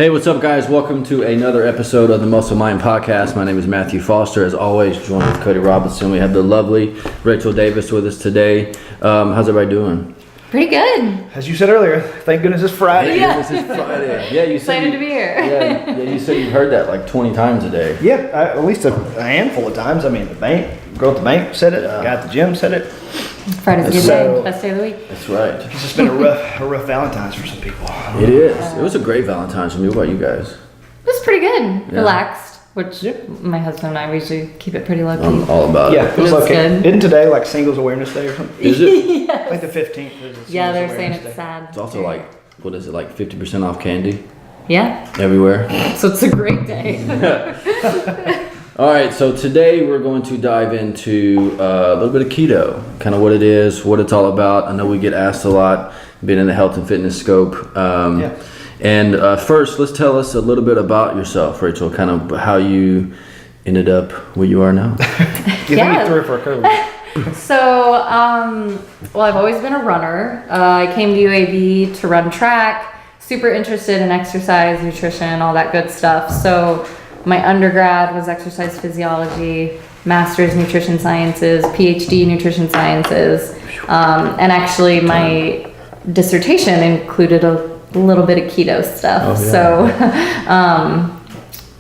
Hey, what's up, guys? Welcome to another episode of the Muscle Mind Podcast. My name is Matthew Foster. As always, joined with Cody Robinson. We have the lovely Rachel Davis with us today. How's everybody doing? Pretty good. As you said earlier, thank goodness it's Friday. Yeah. This is Friday. Yeah, you said Excited to be here. Yeah, you said you've heard that like 20 times a day. Yeah, at least a handful of times. I mean, the girl at the bank said it. The guy at the gym said it. Friday's a good So- day. Best day of the week. That's right. It's just been a rough Valentine's for some people. It is. It was a great Valentine's for me. What about you guys? It was pretty good. Yeah. Relaxed, which my husband and I usually keep it pretty low key. I'm all about Yeah, it. it was That's okay. good. Isn't today like Singles Awareness Day or something? Is it? I think the 15th is the Yeah, Singles they're saying Awareness it's Day. sad. It's also like, what is it, like 50% off candy Yeah, everywhere? so it's a great day. All right, so today we're going to dive into a little bit of keto, kind of what it is, what it's all about. I know we get asked a lot, being in the health and fitness scope. Yeah. And first, let's tell us a little bit about yourself, Rachel, kind of how you ended up where you are now. You Yeah. think you threw it for a curve? So, well, I've always been a runner. I came to UAB to run track, super interested in exercise, nutrition, all that good stuff. So my undergrad was exercise physiology, master's nutrition sciences, PhD nutrition sciences, and actually my dissertation included a little bit of keto stuff. Oh, yeah.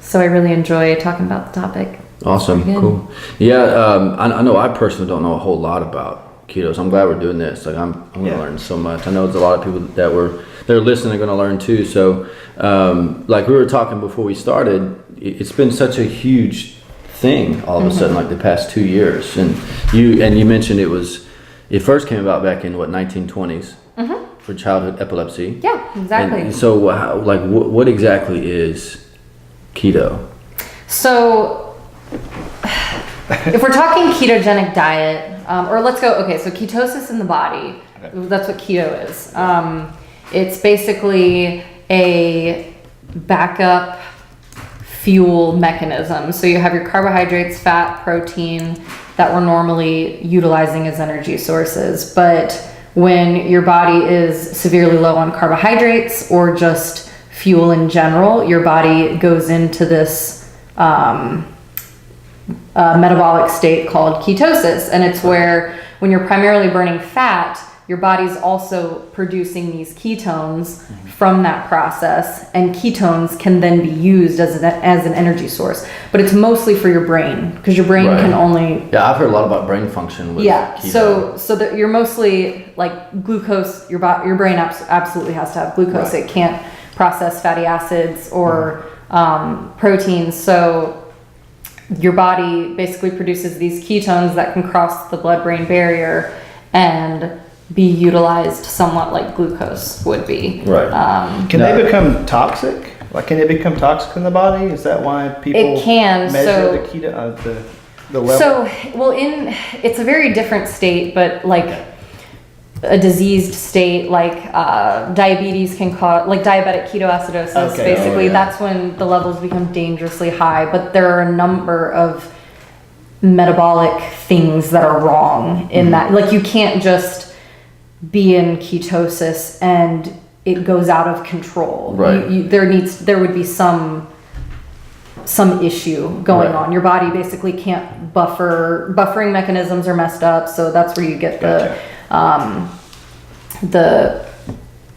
So I really enjoy talking about the topic. Awesome, Pretty good. cool. Yeah, I know I personally don't know a whole lot about keto, so I'm glad we're doing this. Like I'm going to Yeah. learn so much. I know there's a lot of people they're listening are going to learn too. So, like we were talking before we started, it's been such a huge thing all of a sudden, like the past 2 years. And you mentioned it first came about back in 1920s for childhood epilepsy. Yeah, exactly. And so, what exactly is keto? So, if we're talking ketogenic diet, or let's go, okay, so ketosis in the body, that's what keto is. It's basically a backup fuel mechanism. So you have your carbohydrates, fat, protein that we're normally utilizing as energy sources. But when your body is severely low on carbohydrates or just fuel in general, your body goes into this metabolic state called ketosis. And it's where when you're primarily burning fat, your body's also producing these ketones from that process, and ketones can then be used as an energy source. But it's mostly for your brain, because your brain Right. can only Yeah, I've heard a lot about brain function with keto. so that you're mostly like glucose. Your brain absolutely has to have glucose. Right. It can't process fatty acids or proteins. So your body basically produces these ketones that can cross the blood-brain barrier and be utilized somewhat like glucose would be. Right. Can they become toxic? Like, can it become toxic in the body? Is that why people It can, measure so- the keto, the level? So, well, it's a very different state, but like a diseased state, like diabetes can cause, like diabetic ketoacidosis. Okay. Basically, Oh, yeah. that's when the levels become dangerously high. But there are a number of metabolic things that are wrong in that. Like, you can't just be in ketosis and it goes out of control. Right. There would be some issue going Right. on. Your body basically can't buffering mechanisms are messed up, so that's where you get the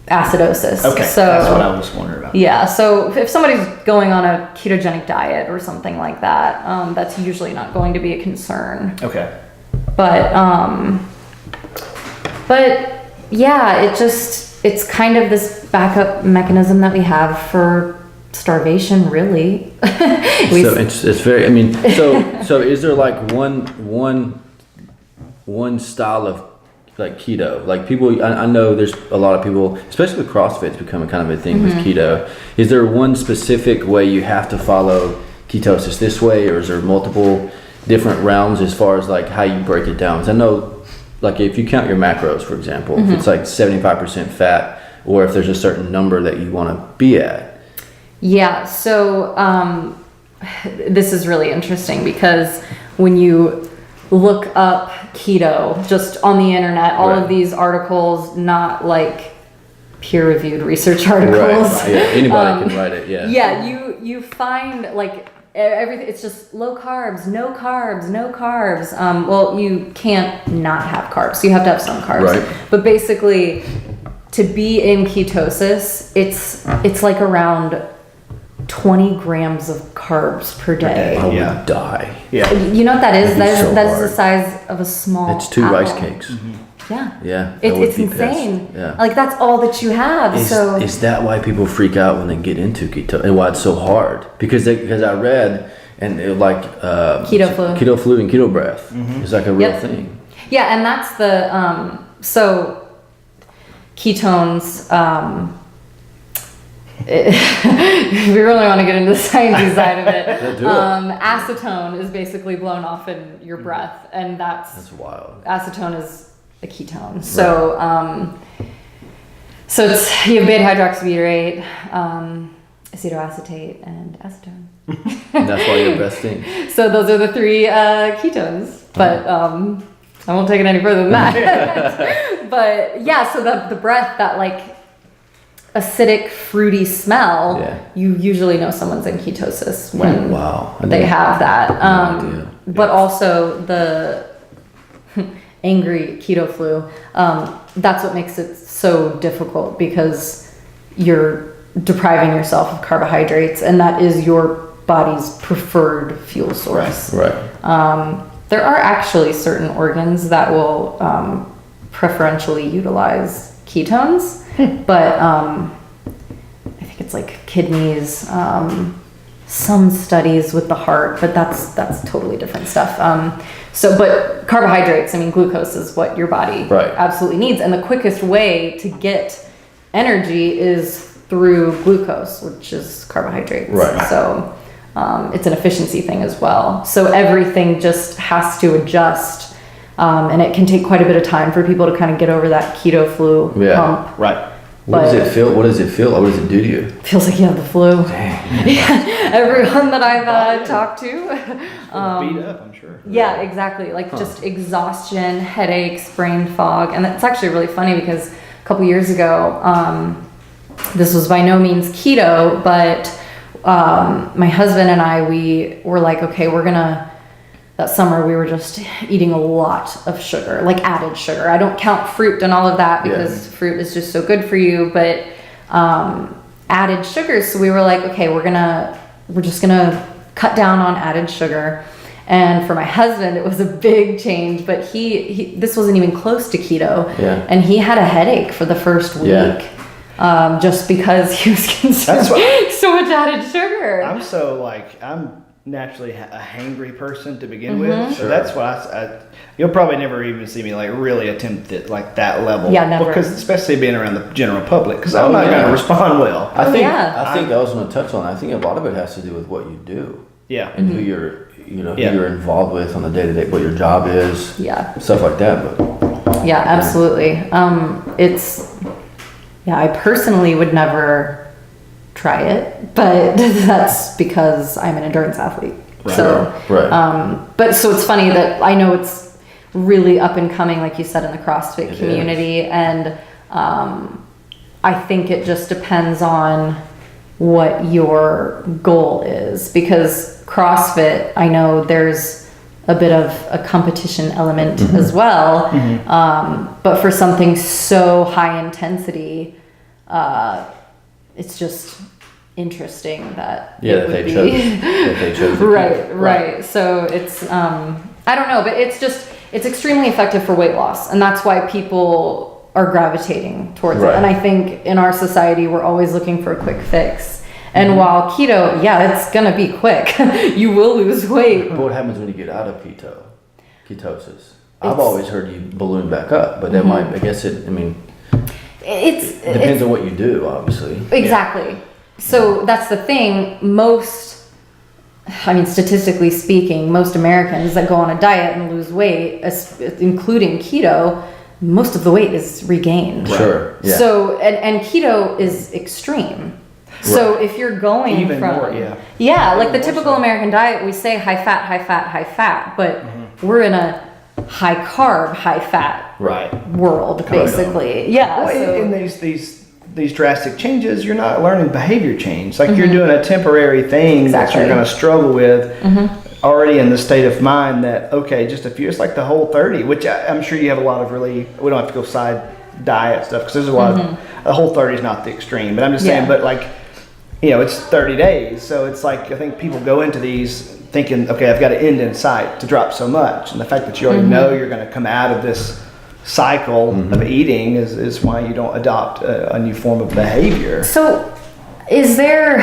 acidosis. Okay, so that's what I was wondering about. yeah, so if somebody's going on a ketogenic diet or something like that, that's usually not going to be a concern. Okay. But yeah, it's kind of this backup mechanism that we have for starvation, really. So it's very. I mean, so is there like one style of like keto? Like people, I know there's a lot of people, especially with CrossFit's becoming kind of a thing with keto. Is there one specific way you have to follow ketosis this way, or is there multiple different realms as far as like how you break it down? 'Cause I know, like if you count your macros, for example, if it's like 75% fat, or if there's a certain number that you want to be at. Yeah, so this is really interesting because when you look up keto just on the internet, all Right. of these articles, not like peer-reviewed research articles. Right. Yeah. Anybody can write it. Yeah. Yeah, you find like everything. It's just low carbs, no carbs, no carbs. Well, you can't not have carbs. So you have to have some carbs. Right. But basically, to be in ketosis, it's like around 20 grams of carbs per day. I would die. Yeah. You know what that is? That'd be That is so the hard. size of a small. It's 2 apple. rice cakes. Yeah. Yeah. It's insane. Yeah. Like that's all that you have. So Is that why people freak out when they get into keto and why it's so hard? Because I read and it, like keto flu and keto breath is like a real Yep. thing. yeah, and that's the so ketones. If we really want to get into the sciencey side of it, do it. acetone is basically blown off in your breath, and That's wild. acetone is a ketone. So, so it's you have beta hydroxybutyrate, acetoacetate, and acetone. And that's why your breath stinks. So those are the 3 ketones. But I won't take it any further than that. But yeah, so the breath, that like acidic, fruity smell, you usually know someone's in ketosis when they have that. But also the angry keto flu, that's what makes it so difficult because you're depriving yourself of carbohydrates and that is your body's preferred fuel source. Right. There are actually certain organs that will preferentially utilize ketones, but I think it's like kidneys, some studies with the heart, but that's totally different stuff. But carbohydrates, I mean, glucose is what your body absolutely needs, and the quickest way to get energy is through glucose, which is carbohydrates. Right. So it's an efficiency thing as well. So everything just has to adjust, and it can take quite a bit of time for people to kind of get over that keto flu hump. Right. What does it feel? What does it feel? What does it do to you? It feels like you have the flu. Dang. Yeah, everyone that I've talked to. Beat up, I'm sure. Yeah, exactly. Like just exhaustion, headaches, brain fog. And it's actually really funny because a couple years ago, this was by no means keto, but my husband and I, we were like, okay, that summer we were just eating a lot of sugar, like added sugar. I don't count fruit and all of that because fruit is just so good for you, but added sugars. So we were like, okay, we're just gonna cut down on added sugar. And for my husband, it was a big change, but he this wasn't even close to keto. Yeah. And he had a headache for the first week. Just because he was consuming so much added sugar. I'm naturally a hangry person to begin with, so that's why you'll probably never even see me like really attempt it like that level. Yeah, never. Because especially being around the general public, because I'm not going to respond well. I think I was going to touch on. I think a lot of it has to do with what you do. Yeah. And who you're involved with on the day to day, what your job is. Yeah. Stuff like that. But yeah, absolutely. I personally would never try it, but that's because I'm an endurance athlete. Right. So, but so it's funny that I know it's really up and coming, like you said, in the CrossFit community, and I think it just depends on what your goal is, because CrossFit, I know there's a bit of a competition element as well, but for something so high intensity, it's just interesting that they chose right. So it's I don't know, but it's extremely effective for weight loss, and that's why people are gravitating towards it. And I think in our society we're always looking for a quick fix. And while keto, it's gonna be quick. You will lose weight. But what happens when you get out of ketosis? I've always heard you balloon back up, but that might. I guess it depends on what you do, obviously. Exactly. Yeah. So that's the thing. Statistically speaking, most Americans that go on a diet and lose weight, including keto, most of the weight is regained. Sure. Yeah. So, and keto is extreme. So if you're going even from more, like the typical American diet, we say high fat, but we're in a high carb, high fat world, basically. Yeah. Well, so. and these these drastic changes, you're not learning behavior change. Like you're doing a temporary thing that you're going to struggle with already in the state of mind that, okay, just a few, it's like the Whole30, which I'm sure you have a lot of we don't have to go side diet stuff because there's a lot of, the Whole30 is not the extreme, but I'm just saying, but like, it's 30 days. So it's like, I think people go into these thinking, okay, I've got an end in sight to drop so much. And the fact that you already know you're going to come out of this cycle of eating is why you don't adopt a new form of behavior. So is there,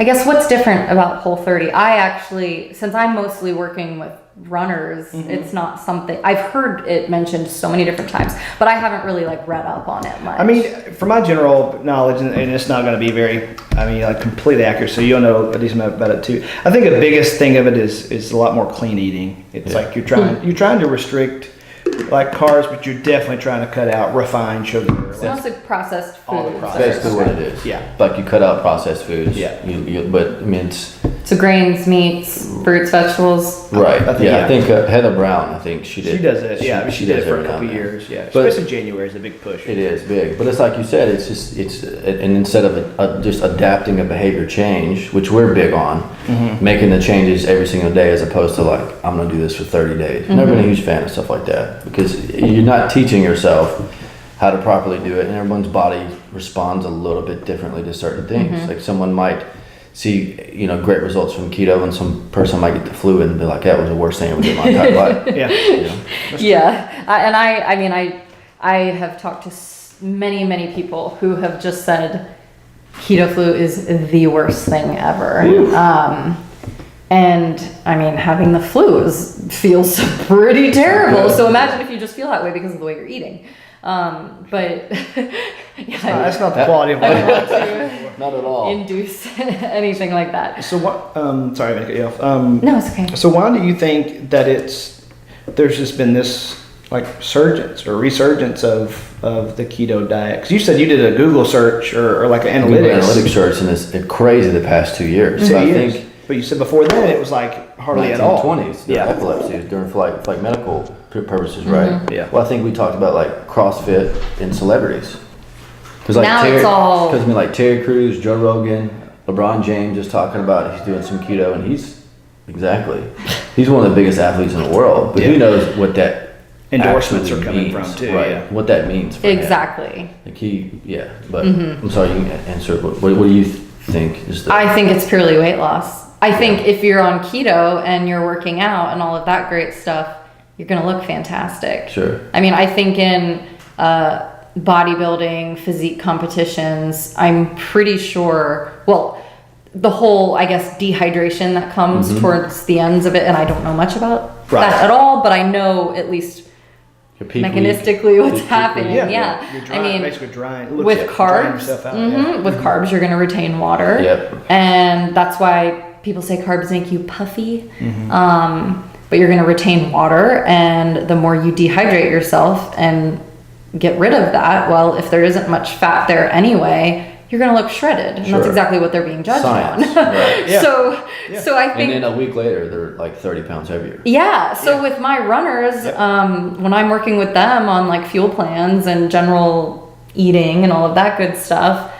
I guess what's different about Whole30? I actually, since I'm mostly working with runners, it's not something, I've heard it mentioned so many different times, but I haven't really like read up on it much. I mean, from my general knowledge, and it's not going to be very, like completely accurate, so you'll know a decent amount about it too. I think the biggest thing of it is a lot more clean eating. It's like you're trying to restrict like carbs, but you're definitely trying to cut out refined sugar. It's mostly processed foods. All the That's processed basically what it is. Yeah. Like you cut out processed foods. Yeah. But I mean, it's So grains, meats, fruits, vegetables. right. I think Heather Brown, I think she did. She does it. Yeah, she did it for a every now couple and then. years. Yeah, But- especially January is a big push. It is big, but it's like you said. And instead of just adapting a behavior change, which we're big on, making the changes every single day, as opposed to like I'm gonna do this for 30 days. Never been a huge fan of stuff like that because you're not teaching yourself how to properly do it, and everyone's body responds a little bit differently to certain things. Like someone might see great results from keto, and some person might get the flu and be like, that was the worst thing I ever did in my entire life. Yeah, I have talked to many people who have just said keto flu is the worst thing ever. And I mean, having the flu feels pretty terrible. So imagine if you just feel that way because of the way you're eating. But That's not the quality of life. I don't want Not at to all. induce anything like that. So what? Sorry, I'm gonna cut you off. No, it's okay. So why do you think that there's just been this like resurgence of the keto diet? Because you said you did a Google search or like an Google analytics. analytics search, and it's crazy the past 2 years. So I think But you said before then it was like hardly at all. 1920s, Yeah. epilepsy during for like medical purposes, right? Yeah. Well, I think we talked about like CrossFit and celebrities. Because like Now it's all- because I mean like Terry Crews, Joe Rogan, LeBron James is talking about he's doing some keto, and he's one of the biggest athletes in the world. But who knows what that Endorsements actually are coming means, from too. right? Yeah. What that means for him. Exactly. Like but I'm sorry, you can answer. What do you think is the? I think it's purely weight loss. I think if you're on keto and you're working out and all of that great stuff, you're going to look fantastic. Sure. I mean, I think in bodybuilding, physique competitions, I'm pretty sure, well, the whole, I guess, dehydration that comes towards the ends of it, and I don't know much about that at all, but I know at least mechanistically what's happening. Yeah. You're drying, I mean, basically drying. with drying carbs, yourself out, with carbs, you're going to retain water. Yep. And that's why people say carbs make you puffy. But you're going to retain water, and the more you dehydrate yourself and get rid of that, well, if there isn't much fat there anyway, you're going to look shredded. And that's exactly what they're being judged Science, on. right. Yeah. So I think, And then a week later, they're like 30 pounds heavier. so with my runners, when I'm working with them on like fuel plans and general eating and all of that good stuff,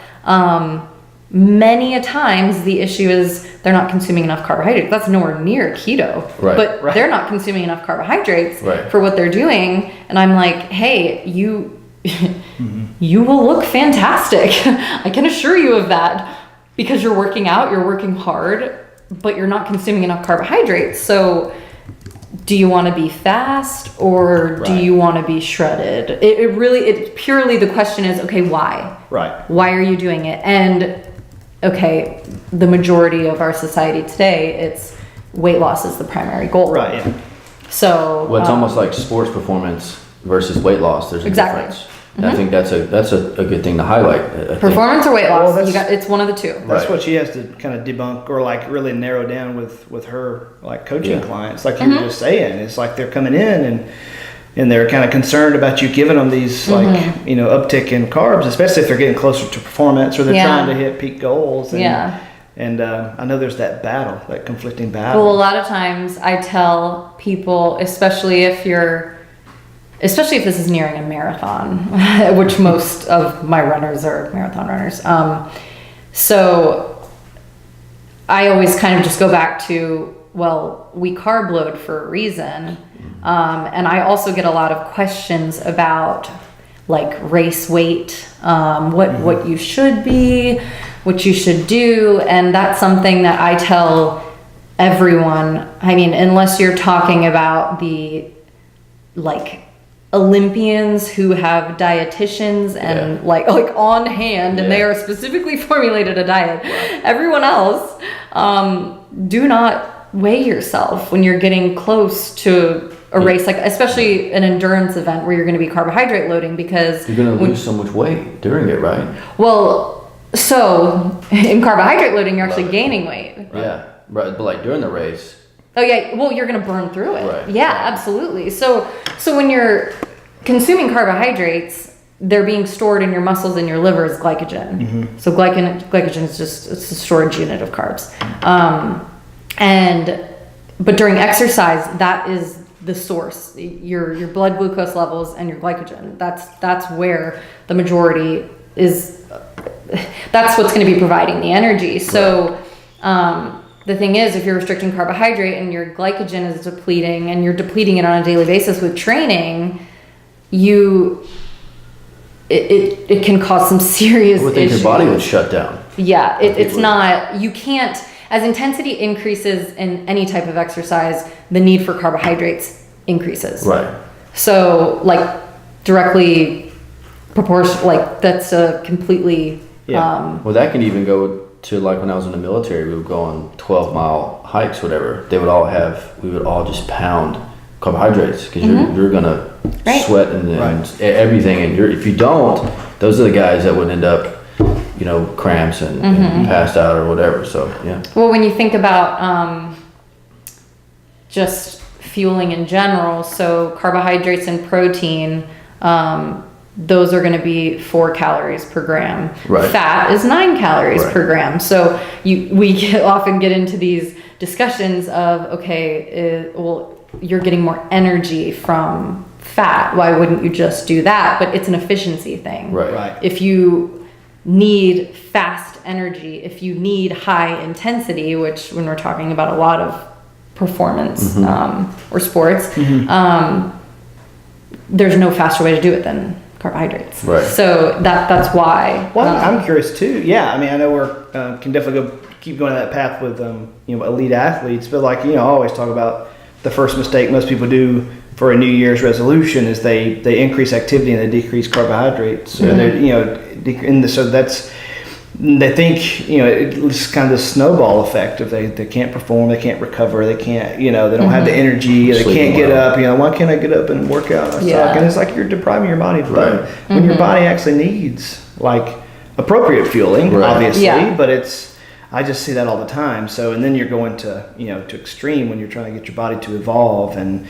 many a times the issue is they're not consuming enough carbohydrates. That's nowhere near keto, Right. but they're not consuming enough carbohydrates Right. for what they're doing. And I'm like, hey, you you will look fantastic. I can assure you of that, because you're working out, you're working hard, but you're not consuming enough carbohydrates. So do you want to be fast, or do you want to be shredded? It purely, the question is, okay, why? Right. Why are you doing it? And okay, the majority of our society today, it's weight loss is the primary goal. Right. Yeah. So Well, it's almost like sports performance versus weight loss. There's a difference. And I think that's a good thing to highlight. I think. performance or weight Well, loss, that's- it's one of the two. That's Right. what she has to kind of debunk or like really narrow down with her like coaching clients. Like you were just saying, it's like they're coming in and they're kind of concerned about you giving them these like uptick in carbs, especially if they're getting closer to performance or they're trying to hit peak goals. And I know there's that battle, that conflicting battle. Well, a lot of times I tell people, especially if you're especially if this is nearing a marathon, which most of my runners are marathon runners. So I always kind of just go back to, well, we carb load for a reason. And I also get a lot of questions about like race weight, what you should be, what you should do. And that's something that I tell everyone. I mean, unless you're talking about the like Olympians who have dietitians and like on hand, and they are specifically formulated a diet. Everyone else, do not weigh yourself when you're getting close to a race, like especially an endurance event where you're going to be carbohydrate loading, because you're going to lose so much weight during it, right? Well, so in carbohydrate loading, you're actually gaining weight. Yeah, right. But like during the race. Oh yeah, well, you're going to burn through it. Right. Yeah, absolutely. So when you're consuming carbohydrates, they're being stored in your muscles and your liver as glycogen. So glycogen is just, it's the storage unit of carbs. But during exercise, that is the source. Your blood glucose levels and your glycogen. That's where the majority is. That's what's going to be providing the energy. So. The thing is, if you're restricting carbohydrate and your glycogen is depleting, and you're depleting it on a daily basis with training, it can cause some serious issues. I would think your body would shut down. Yeah, it's not, you can't, as intensity increases in any type of exercise, the need for carbohydrates increases. Right. So like directly proportional, like that's a completely... well, that can even go to like when I was in the military, we would go on 12-mile hikes, whatever. We would all just pound carbohydrates, because you're gonna sweat and everything, and if you don't, those are the guys that would end up, cramps and passed out or whatever. So yeah. Well, when you think about just fueling in general, so carbohydrates and protein, those are going to be 4 calories per gram. Right. Fat is 9 calories per gram. So we often get into these discussions of, well, you're getting more energy from fat. Why wouldn't you just do that? But it's an efficiency thing. Right. If you need fast energy, if you need high intensity, which when we're talking about a lot of performance or sports, there's no faster way to do it than carbohydrates. Right. So that's why. Well, I'm curious too. Yeah, I mean, I know we're can definitely keep going that path with elite athletes, but like I always talk about the first mistake most people do for a New Year's resolution is they increase activity and they decrease carbohydrates. So so that's, they think it's kind of the snowball effect. If they can't perform, they can't recover, they can't they don't have the energy, they can't get up. Why can't I get up and work out? And it's like you're depriving your body of when your body actually needs like appropriate fueling, obviously. But I just see that all the time. So and then you're going to to extreme when you're trying to get your body to evolve and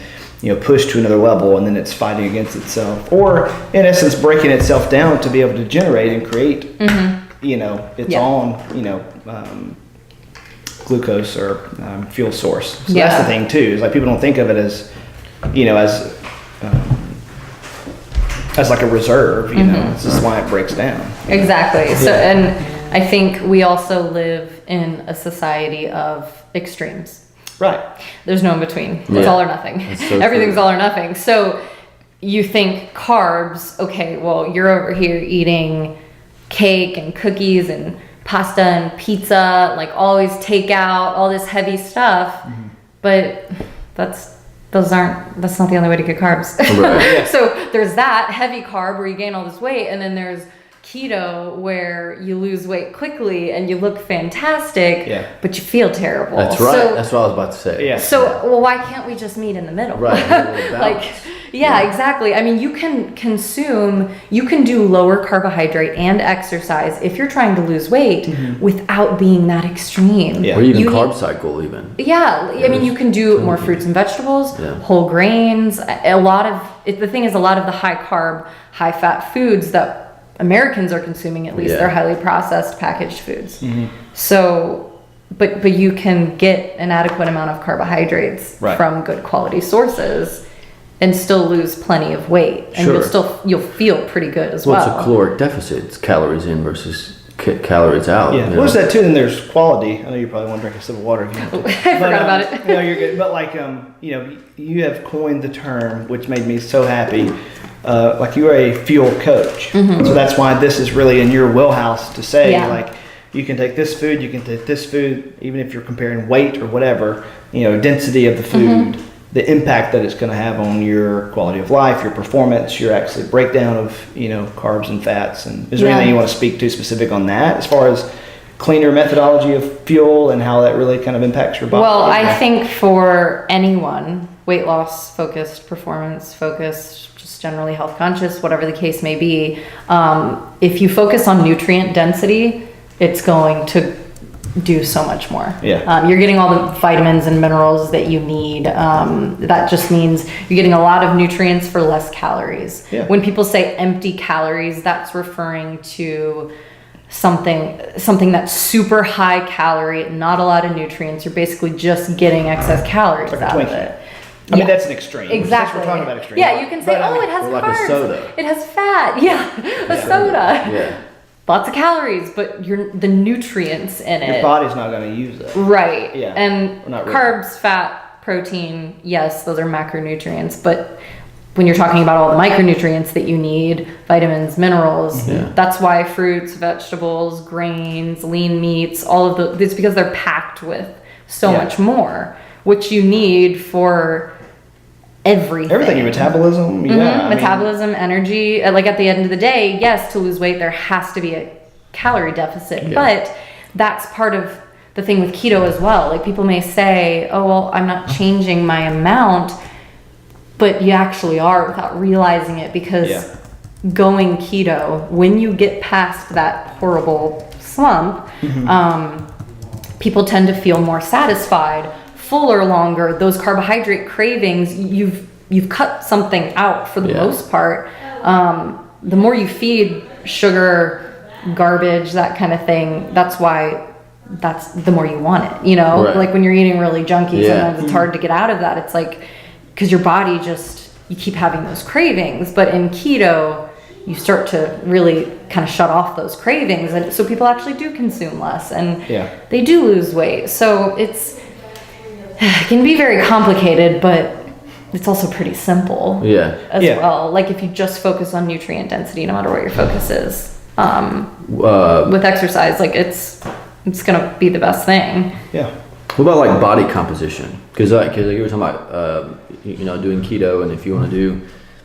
push to another level, and then it's fighting against itself, or in essence breaking itself down to be able to generate and create. Its own, glucose or fuel source. So that's the thing too. Is like people don't think of it as, as like a reserve. It's just why it breaks down. Exactly. So, and I think we also live in a society of extremes. Right. There's no in between. It's all or nothing. So everything's all or nothing. So you think carbs? Okay, well you're over here eating cake and cookies and pasta and pizza, like always takeout, all this heavy stuff, but that's not the only way to get carbs. Right. So there's that heavy carb where you gain all this weight, and then there's keto where you lose weight quickly and you look fantastic, but you feel terrible. That's right. So, that's what I was about to say. Yeah. So well, why can't we just meet in the middle? Right. Exactly. I mean, you can do lower carbohydrate and exercise if you're trying to lose weight without being that extreme. Or even carb cycle even. I mean, you can do more fruits and vegetables, whole grains. The thing is, a lot of the high carb, high fat foods that Americans are consuming, at least, they're highly processed packaged foods. So, but you can get an adequate amount of carbohydrates from good quality sources. and still lose plenty of weight, and you'll feel pretty good as well. Well, it's a caloric deficit. It's calories in versus calories out. Yeah, well, there's that too. Then there's quality. I know you probably want to drink a sip of water. I forgot about it. No, you're good. But like, you have coined the term, which made me so happy. Like you are a fuel coach, so that's why this is really in your wheelhouse to say like. You can take this food, you can take this food, even if you're comparing weight or whatever, density of the food, the impact that it's going to have on your quality of life, your performance, your actually breakdown of, carbs and fats. And is there anything you want to speak to specific on that as far as cleaner methodology of fuel and how that really kind of impacts your body? Well, I think for anyone, weight loss focused, performance focused, just generally health conscious, whatever the case may be, if you focus on nutrient density, it's going to do so much more. You're getting all the vitamins and minerals that you need. That just means you're getting a lot of nutrients for less calories. When people say empty calories, that's referring to something that's super high calorie, not a lot of nutrients. You're basically just getting excess calories out of it. I mean, that's an extreme. Exactly. We're talking about extreme. Yeah, you can say, it has like carbs. a soda. It has fat. A soda. Yeah. Lots of calories, but the nutrients in it. Your body's not going to use it. Right. Yeah. And carbs, fat, protein, yes, those are macronutrients. But when you're talking about all the micronutrients that you need, vitamins, minerals, that's why fruits, vegetables, grains, lean meats, all of it's because they're packed with so much more, which you need for everything, your metabolism, metabolism, energy. Like at the end of the day, yes, to lose weight, there has to be a calorie deficit, but that's part of the thing with keto as well. Like people may say, oh, well, I'm not changing my amount, but you actually are without realizing it, because going keto, when you get past that horrible slump, people tend to feel more satisfied, fuller longer. Those carbohydrate cravings, you've cut something out for the most part. The more you feed sugar, garbage, that kind of thing, that's the more you want it, like when you're eating really junky, sometimes it's hard to get out of that. It's like, because your body you keep having those cravings. But in keto, you start to really kind of shut off those cravings, and so people actually do consume less, and they do lose weight. So it can be very complicated, but it's also pretty simple as well. Like if you just focus on nutrient density, no matter what your focus is, with exercise, like it's gonna be the best thing. What about like body composition? Because you were talking about doing keto, and if you want to do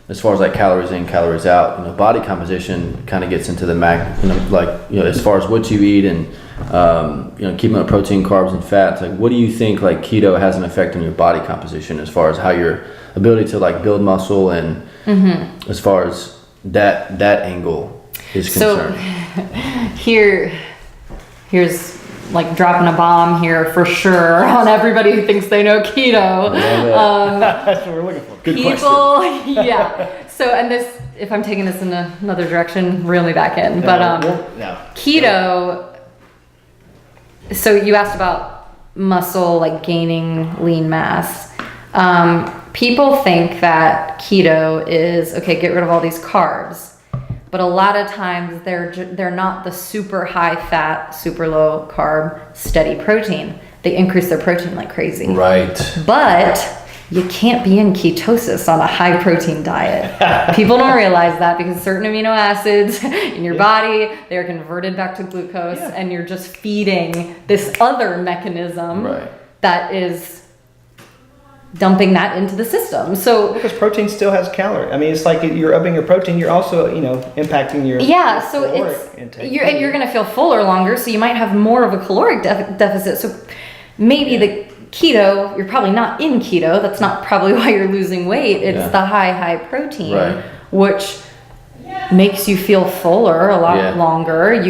as far as like calories in, calories out, body composition kind of gets into the as far as what you eat and keeping up protein, carbs, and fats. Like, what do you think like keto has an effect on your body composition as far as how your ability to like build muscle and as far as that angle is concerned? So here's like dropping a bomb here for sure on everybody who thinks they know keto. That's what we're looking for. Good question. So, and this, if I'm taking this in another direction, reel me back in. But keto. So you asked about muscle, like gaining lean mass. People think that keto is get rid of all these carbs. But a lot of times they're not the super high fat, super low carb, steady protein. They increase their protein like crazy. Right. But you can't be in ketosis on a high protein diet. People don't realize that, because certain amino acids in your body, they're converted back to glucose, and you're just feeding this other mechanism that is dumping that into the system. So because protein still has calories. I mean, it's like you're upping your protein, you're also impacting your caloric intake. You're going to feel fuller longer, so you might have more of a caloric deficit. So maybe the keto, you're probably not in keto. That's not probably why you're losing weight. It's the high protein, which makes you feel fuller a lot longer.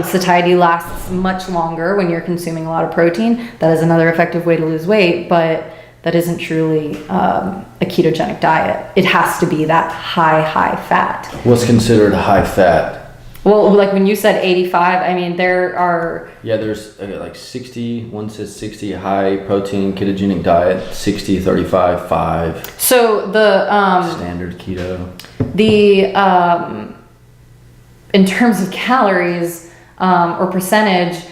Satiety lasts much longer when you're consuming a lot of protein. That is another effective way to lose weight, but that isn't truly a ketogenic diet. It has to be that high fat. What's considered high fat? Well, like when you said 85, I mean, there are... Yeah, there's like 60, one says 60 high protein ketogenic diet, 60, 35, 5. So the... standard keto. In terms of calories or percentage,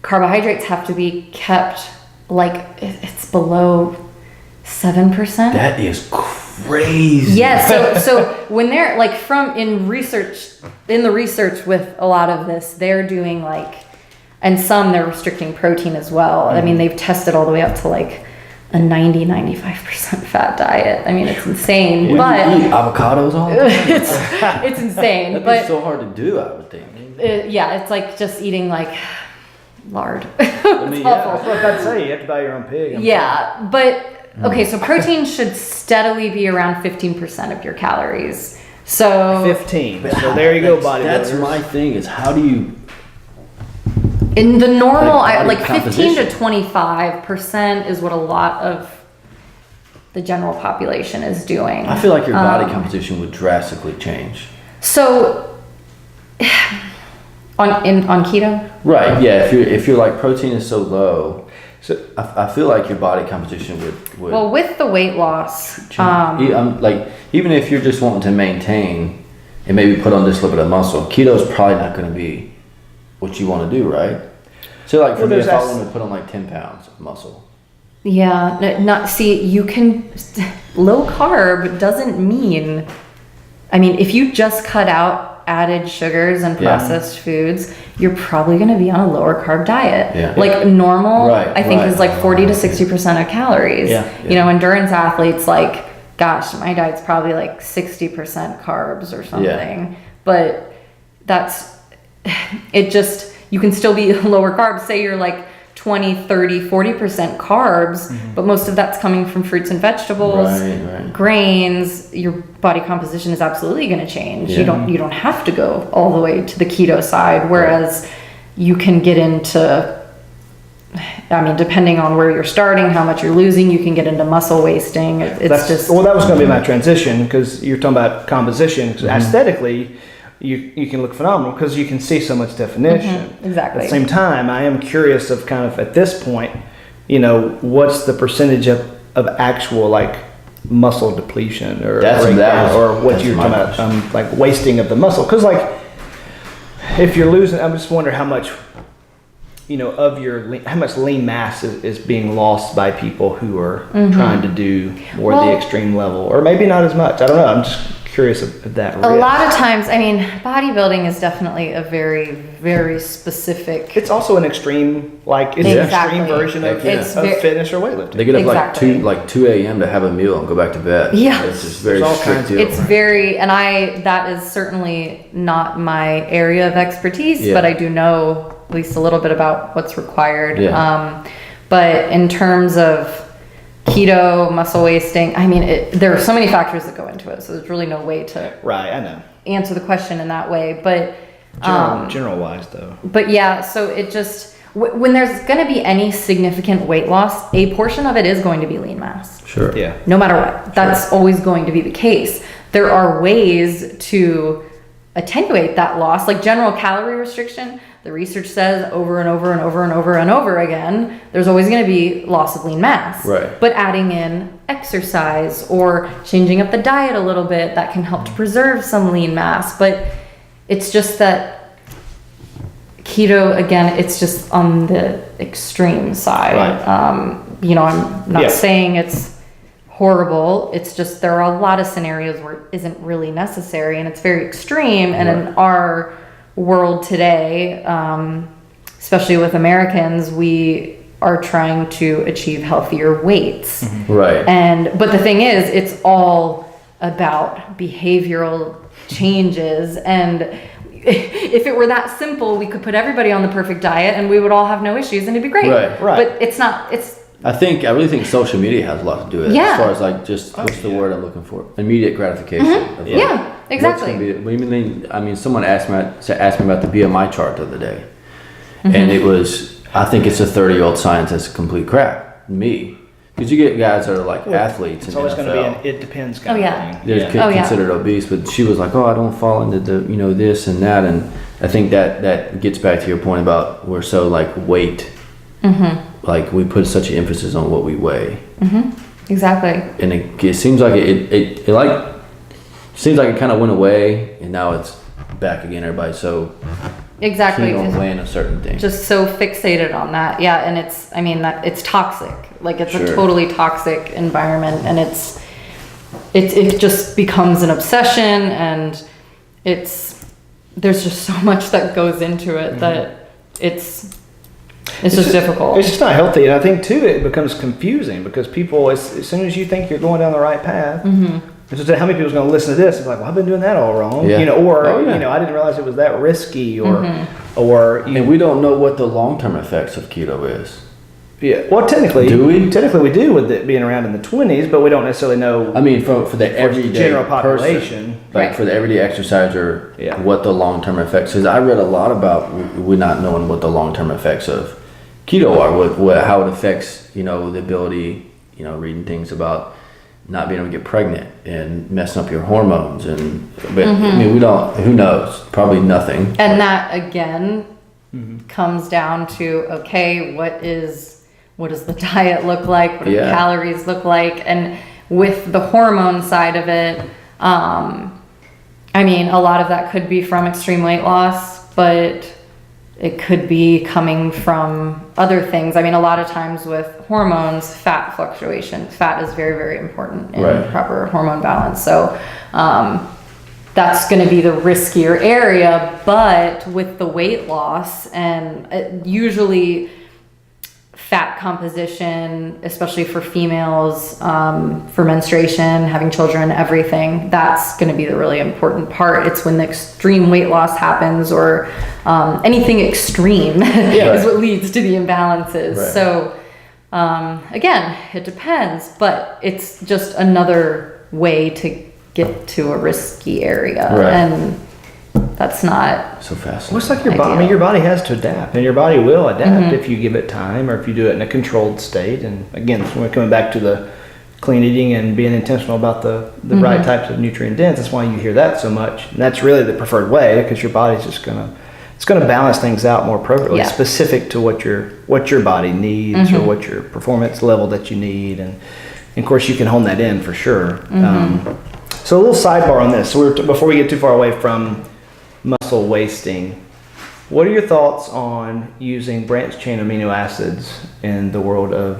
carbohydrates have to be kept like it's below 7%. That is crazy. Yeah, so when they're like in the research with a lot of this, they're doing like, and some they're restricting protein as well. I mean, they've tested all the way up to like a 95% fat diet. I mean, it's insane. When but you eat avocados all the time. it's insane. That'd but be so hard to do, I would think. yeah, it's like just eating like lard. I mean, That's what I'd say. You have to buy your own pig. Yeah, but okay, so protein should steadily be around 15% of your calories. So 15. So there you go, bodybuilders. That's my thing. Is how do you? in the normal, Like like body 15 to composition. 25% is what a lot of the general population is doing. I feel like your body composition would drastically change. So on keto, Right. Yeah. If you're like protein is so low, So I feel like your body composition would. well, with the weight loss, change. Like even if you're just wanting to maintain and maybe put on just a little bit of muscle, keto is probably not going to be what you want to do, right? So like for Well, me, if I there's wanted to put on like 10 pounds of muscle. yeah, not see, you can low carb doesn't mean, I mean, if you just cut out added sugars and Yeah. processed foods, you're probably going to be on a lower carb diet. Yeah. Like normal, Right, I think right. is like 40 to 60% of calories. Yeah. You know, endurance athletes, like, gosh, my diet's probably like 60% carbs or something. But it just, you can still be lower carbs. Say you're like 20, 30, 40% carbs, but most of that's coming from fruits and vegetables, Right. grains. Your body composition is absolutely going to change. Yeah. You don't have to go all the way to the keto side, whereas you can get into, I mean, depending on where you're starting, how much you're losing, you can get into muscle wasting. It's just, well, that was going to be my transition because you're talking about composition. 'Cause aesthetically, you can look phenomenal because you can see so much definition. exactly. At the same time, I am curious of kind of at this point, what's the percentage of actual like muscle depletion or what that's you're my talking about, like wasting of the muscle? Because like if you're losing, I'm just wondering how much of how much lean mass is being lost by people who are trying to do more Well, the extreme level, or maybe not as much. I don't know. I'm just curious of that. a lot of times, I mean, bodybuilding is definitely a very, very specific. It's also an extreme, like it's Exactly. an extreme version of, It's of ve- fitness or weightlifting. They get up Exactly. like 2 a.m. to have a meal and go back to bed. Yeah. It's just very There's all strict kinds of- deal. It's very, and that is certainly not my area of expertise, Yeah. but I do know at least a little bit about what's required. Yeah. But in terms of keto, muscle wasting, I mean, there are so many factors that go into it, so there's really no way to Right, I know. answer the question in that way. But General wise, though. But yeah, so it just, when there's going to be any significant weight loss, a portion of it is going to be lean mass. Sure. Yeah. No matter what. That's always going to be the case. There are ways to attenuate that loss, like general calorie restriction. The research says over and over and over and over and over again, there's always going to be loss of lean mass. Right. But adding in exercise or changing up the diet a little bit, that can help to preserve some lean mass. But it's just that keto, again, it's just on the extreme side. Right. I'm not saying it's horrible. It's just there are a lot of scenarios where it isn't really necessary, and it's very extreme. And in our world today, especially with Americans, we are trying to achieve healthier weights. Right. But the thing is, it's all about behavioral changes. And if it were that simple, we could put everybody on the perfect diet and we would all have no issues and it'd be great. Right. But it's not. I really think social media has a lot to do with it. Yeah. As far as like just what's the word I'm looking for? Immediate gratification. of like, Yeah, what's exactly. gonna be- what do you mean? I mean, someone asked me about the BMI chart the other day, and it was, I think it's a 30-year-old science that's complete crap. Me, because you get guys that are like athletes. It's in always the going to be NFL. an it depends kind Oh, yeah. of thing. They're Yeah. Oh, yeah. considered obese, but she was like, "Oh, I don't fall into the this and that," and I think that gets back to your point about we're so like weight, like we put such an emphasis on what we weigh. Exactly. And it seems like it seems like it kind of went away, and now it's back again. Everybody's so exactly keen on weighing a certain thing. Just so fixated on that. Yeah, and it's toxic. Like it's Sure. a totally toxic environment, and it just becomes an obsession, and there's just so much that goes into it that it's just difficult. It's just not healthy, and I think too it becomes confusing because people, as soon as you think you're going down the right path, it's just how many people's going to listen to this? It's like, well, I've been doing that all wrong, Yeah. Or Oh, yeah. I didn't realize it was that risky, or And we don't know what the long-term effects of keto is. yeah. Well, technically, Do we? Technically, we do with it being around in the 20s, but we don't necessarily know. I mean, for the everyday general person, population. like Right. for the everyday exerciser, Yeah. what the long-term effects. Because I read a lot about we not knowing what the long-term effects of keto are, how it affects, the ability, reading things about not being able to get pregnant and messing up your hormones, but I mean, we don't. Who knows? Probably nothing. And that again comes down to, okay, what does the diet look like? What do the Yeah. calories look like? And with the hormone side of it, I mean, a lot of that could be from extreme weight loss, but it could be coming from other things. I mean, a lot of times with hormones, fat fluctuation. Fat is very, very important in Right. proper hormone balance. So, that's going to be the riskier area, but with the weight loss and usually fat composition, especially for females, for menstruation, having children, everything, that's going to be the really important part. It's when the extreme weight loss happens, or anything extreme is what leads to the imbalances. Right. So again, it depends, but it's just another way to get to a risky area, Right. and that's not So fascinating. Well, it's like your body. I mean, your body has to adapt, and your body will adapt if you give it time, or if you do it in a controlled state. And again, we're coming back to the clean eating and being intentional about the right types of nutrient dense. That's why you hear that so much, and that's really the preferred way, because your body's just gonna balance things out more appropriately, Yeah. specific to what your body needs or what your performance level that you need, and of course you can hone that in for sure. So a little sidebar on this. So before we get too far away from muscle wasting, what are your thoughts on using branched chain amino acids in the world of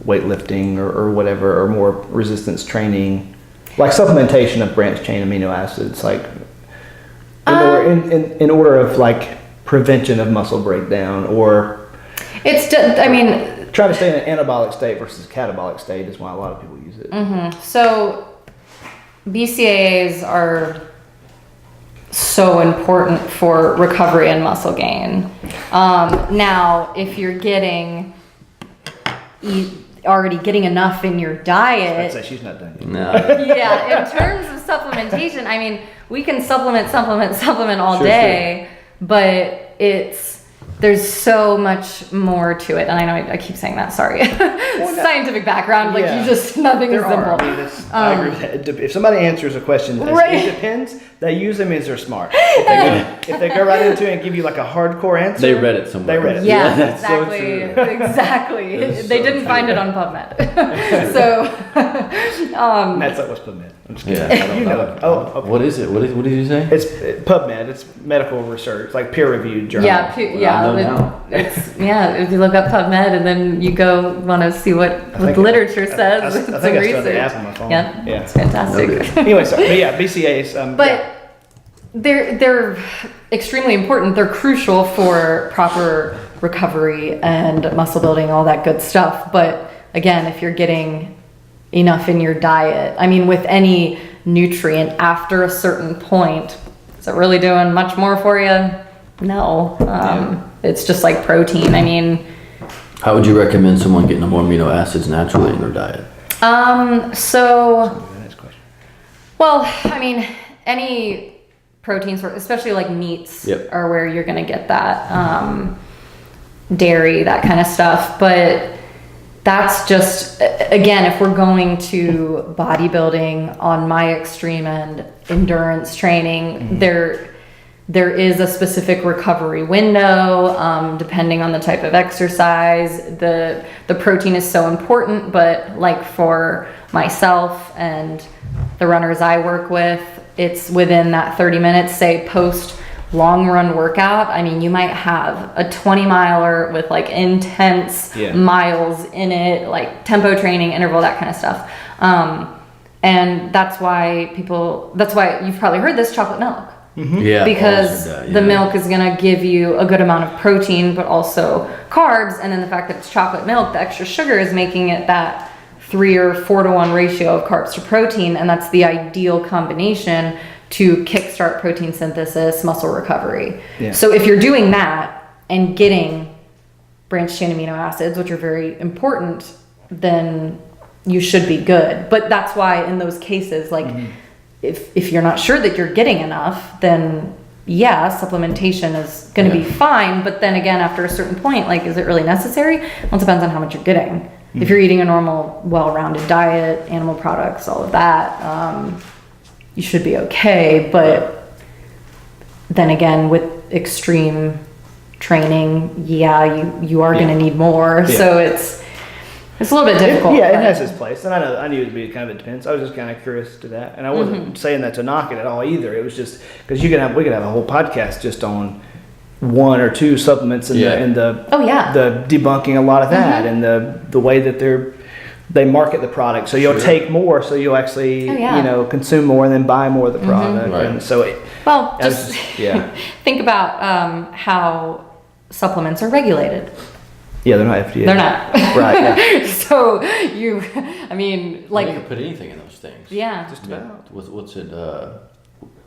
weightlifting or whatever, or more resistance training, like supplementation of branched chain amino acids, like in order of like prevention of muscle breakdown, or try to stay in an anabolic state versus catabolic state is why a lot of people use it. So BCAAs are so important for recovery and muscle gain. Now, if you're already getting enough in your diet, I'd say she's not done yet. No. yeah, in terms of supplementation, I mean, we can supplement all Sure, day, but there's so much more to it. And I know I keep saying that, sorry. Scientific background, like Yeah. nothing is There simple. are. I mean, I agree with that. If somebody answers a question, Right. it depends. They use them as they're smart. If they go right into it and give you like a hardcore answer, They read it somewhere. They read it. Yeah, that's so exactly. true. Exactly. That's They so didn't find true. it on PubMed. So, That's like what's PubMed. I'm just kidding. Yeah. I don't know. Oh, okay. What is it? What did you say? It's PubMed. It's medical research, like peer-reviewed journal. yeah, I know now. if you look up PubMed and then you go want to see what the literature says, I some think I still have the research. app on my phone. Yeah, Yeah. it's fantastic. Anyway, sorry. But yeah, BCAAs. But they're extremely important. They're crucial for proper recovery and muscle building, all that good stuff. But again, if you're getting enough in your diet, I mean, with any nutrient after a certain point, is it really doing much more for you? No. It's just like protein. I mean, How would you recommend someone getting more amino acids naturally in their diet? Next question. well, I mean, any proteins, especially like meats, Yep. are where you're going to get that. Dairy, that kind of stuff. But that's just, again, if we're going to bodybuilding on my extreme end, endurance training, there is a specific recovery window, depending on the type of exercise. The protein is so important, but like for myself and the runners I work with, it's within that 30 minutes, say post long run workout. I mean, you might have a 20 miler with like intense miles in it, like tempo training, interval, that kind of stuff. And that's why you've probably heard this, chocolate milk. Yeah, because the milk is going to give you a good amount of protein, but also carbs. And then the fact that it's chocolate milk, the extra sugar is making it that 3 or 4 to 1 ratio of carbs to protein. And that's the ideal combination to kickstart protein synthesis, muscle recovery. Yeah. So if you're doing that and getting branched chain amino acids, which are very important, then you should be good. But that's why in those cases, like if you're not sure that you're getting enough, then yeah, supplementation is going to be fine. But then again, after a certain point, like, is it really necessary? Well, it depends on how much you're getting. If you're eating a normal, well-rounded diet, animal products, all of that, you should be okay. But then again, with extreme training, you are going to need more. So it's a little bit difficult. It has its place, and I knew it'd be kind of, it depends. I was just kind of curious to that, and I wasn't saying that to knock it at all either. It was just because we could have a whole podcast just on 1 or 2 supplements and the debunking a lot of that and the way that they market the product. So you'll take more, so you'll actually consume more and then buy more of the product. Right. And so think about how supplements are regulated. Yeah, they're not FDA. They're not. Right. Yeah. So you can put anything in those things. Yeah. Just about. What's it?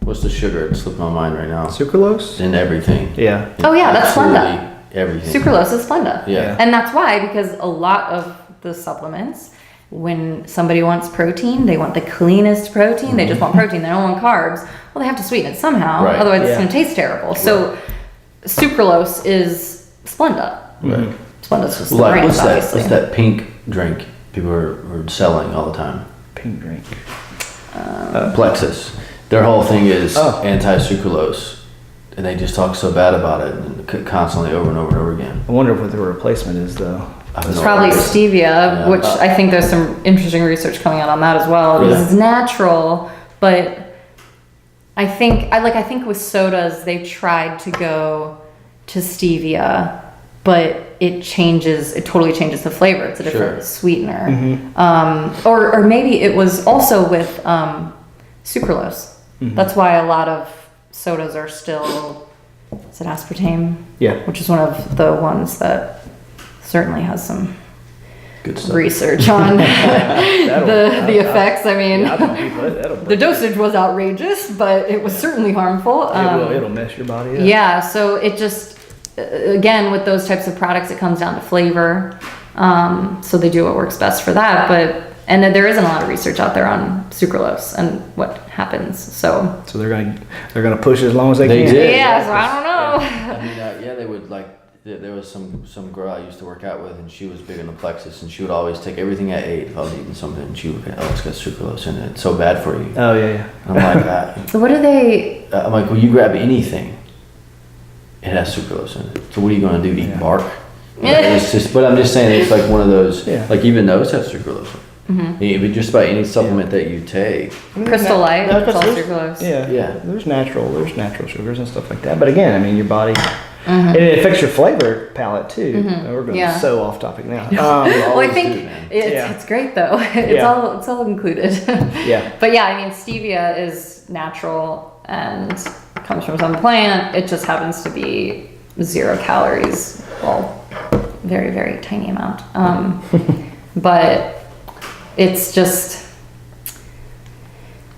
What's the sugar? It slipped my mind right now. Sucralose? In everything. Yeah. That's Splenda. Everything. Sucralose is Splenda. Yeah. And that's why, because a lot of the supplements, when somebody wants protein, they want the cleanest protein. They just want protein. They don't want carbs. Well, they have to sweeten it somehow. Right. Otherwise, it's going to taste terrible. So sucralose is Splenda. Right. Splenda's just the brand, obviously. What's that pink drink people are selling all the time? Pink drink. Plexus. Their whole thing is anti-sucralose, and they just talk so bad about it and constantly over and over and over again. I wonder what the replacement is, though. It's probably stevia, which I think there's some interesting research coming out on that as well. Because it's natural, but I think with sodas they tried to go to stevia, but it totally changes the flavor. It's a different sweetener. Or maybe it was also with sucralose. That's why a lot of sodas are still, is it aspartame? Yeah. Which is one of the ones that certainly has some good stuff. Research on the effects. I mean, the dosage was outrageous, but it was certainly harmful. It'll mess your body up. Yeah, so it just, again, with those types of products, it comes down to flavor. So they do what works best for that, and then there isn't a lot of research out there on sucralose and what happens. So they're gonna push it as long as they can. Did. Yeah, so I don't know. I mean, they would there was some girl I used to work out with, and she was big on the Plexus, and she would always take everything I ate if I was eating something, and she would go, it's got sucralose in it. It's so bad for you. Oh, yeah. And I'm like, so what do they... I'm like, well, you grab anything, it has sucralose in it. So what are you going to do, eat bark? It's just, but I'm just saying, it's like one of those, like even those have sucralose. Even just about any supplement that you take. Crystal Light, it's all sucralose. Yeah. There's natural sugars and stuff like that. But again, I mean, your body... And it affects your flavor palette too. We're going so off topic now. Well, I think it's great though. It's all included. But yeah, I mean, stevia is natural and comes from some plant. It just happens to be 0 calories. Well, very, very tiny amount. But it's just,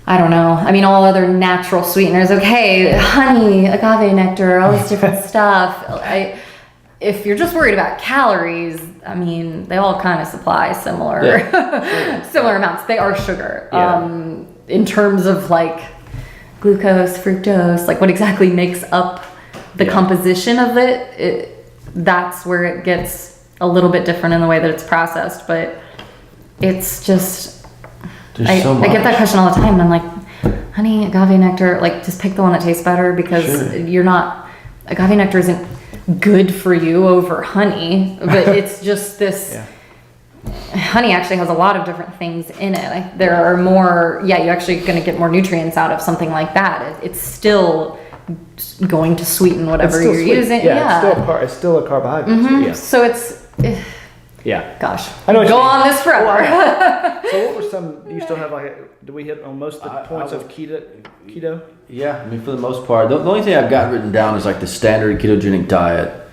I don't know. I mean, all other natural sweeteners, okay, honey, agave nectar, all this different stuff. If you're just worried about calories, I mean, they all kind of supply similar amounts. They are sugar. In terms of like glucose, fructose, like what exactly makes up the composition of it, that's where it gets a little bit different in the way that it's processed, but it's just, I get that question all the time, and I'm like, honey, agave nectar, like just pick the one that tastes better, because agave nectar isn't good for you over honey, but it's just this, honey actually has a lot of different things in it. Like, there are more, you're actually going to get more nutrients out of something like that. It's still going to sweeten whatever you're using. It's still a carbohydrate. Mm-hmm. So it's, gosh, I know go on this forever. So what were some, do you still have do we hit on most of the points of keto? Yeah, I mean, for the most part, the only thing I've got written down is like the standard ketogenic diet.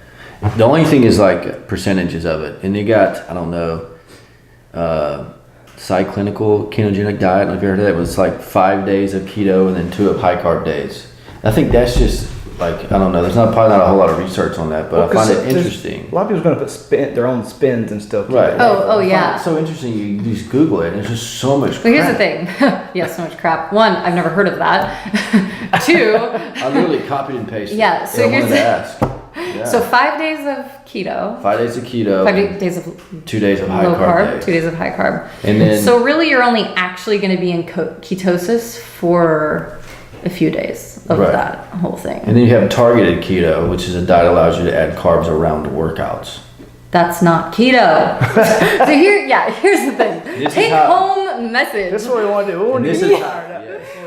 The only thing is like percentages of it. And you got, I don't know, cyclinical ketogenic diet. I don't know if you heard of that. It was like 5 days of keto and then 2 of high carb days. I think that's just like, I don't know. There's probably not a whole lot of research on that, but I find it interesting. A lot of people's going to put their own spins and still keep it. Oh yeah. It's so interesting. You just Google it, and there's just so much crap. Well, here's the thing. So much crap. One, I've never heard of that. 2, I literally copied and pasted. Yeah. So I here's wanted to ask. Yeah. So 5 days of keto. 5 days of keto. 5 days of 2 days of high low carb. 2 days of high carb. And then, so really, you're only actually going to be in ketosis for a few days of that whole thing. And then you have targeted keto, which is a diet that allows you to add carbs around the workouts. That's not keto. So here's the thing. Take home message. This is what we want to do.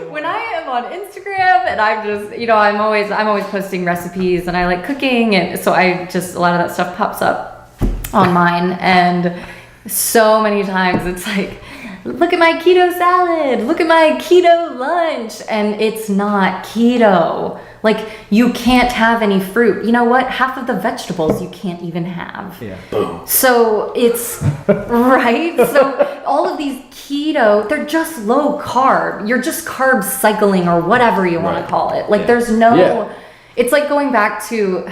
When I am on Instagram and I'm just, I'm always posting recipes, and I like cooking, and so a lot of that stuff pops up on mine, and so many times it's like, look at my keto salad, look at my keto lunch, and it's not keto. Like, you can't have any fruit. You know what? Half of the vegetables you can't even have. Yeah. Boom. So it's, right? So all of these keto, they're just low carb. You're just carb cycling, or whatever you want to call it. Like, there's no, it's like going back to,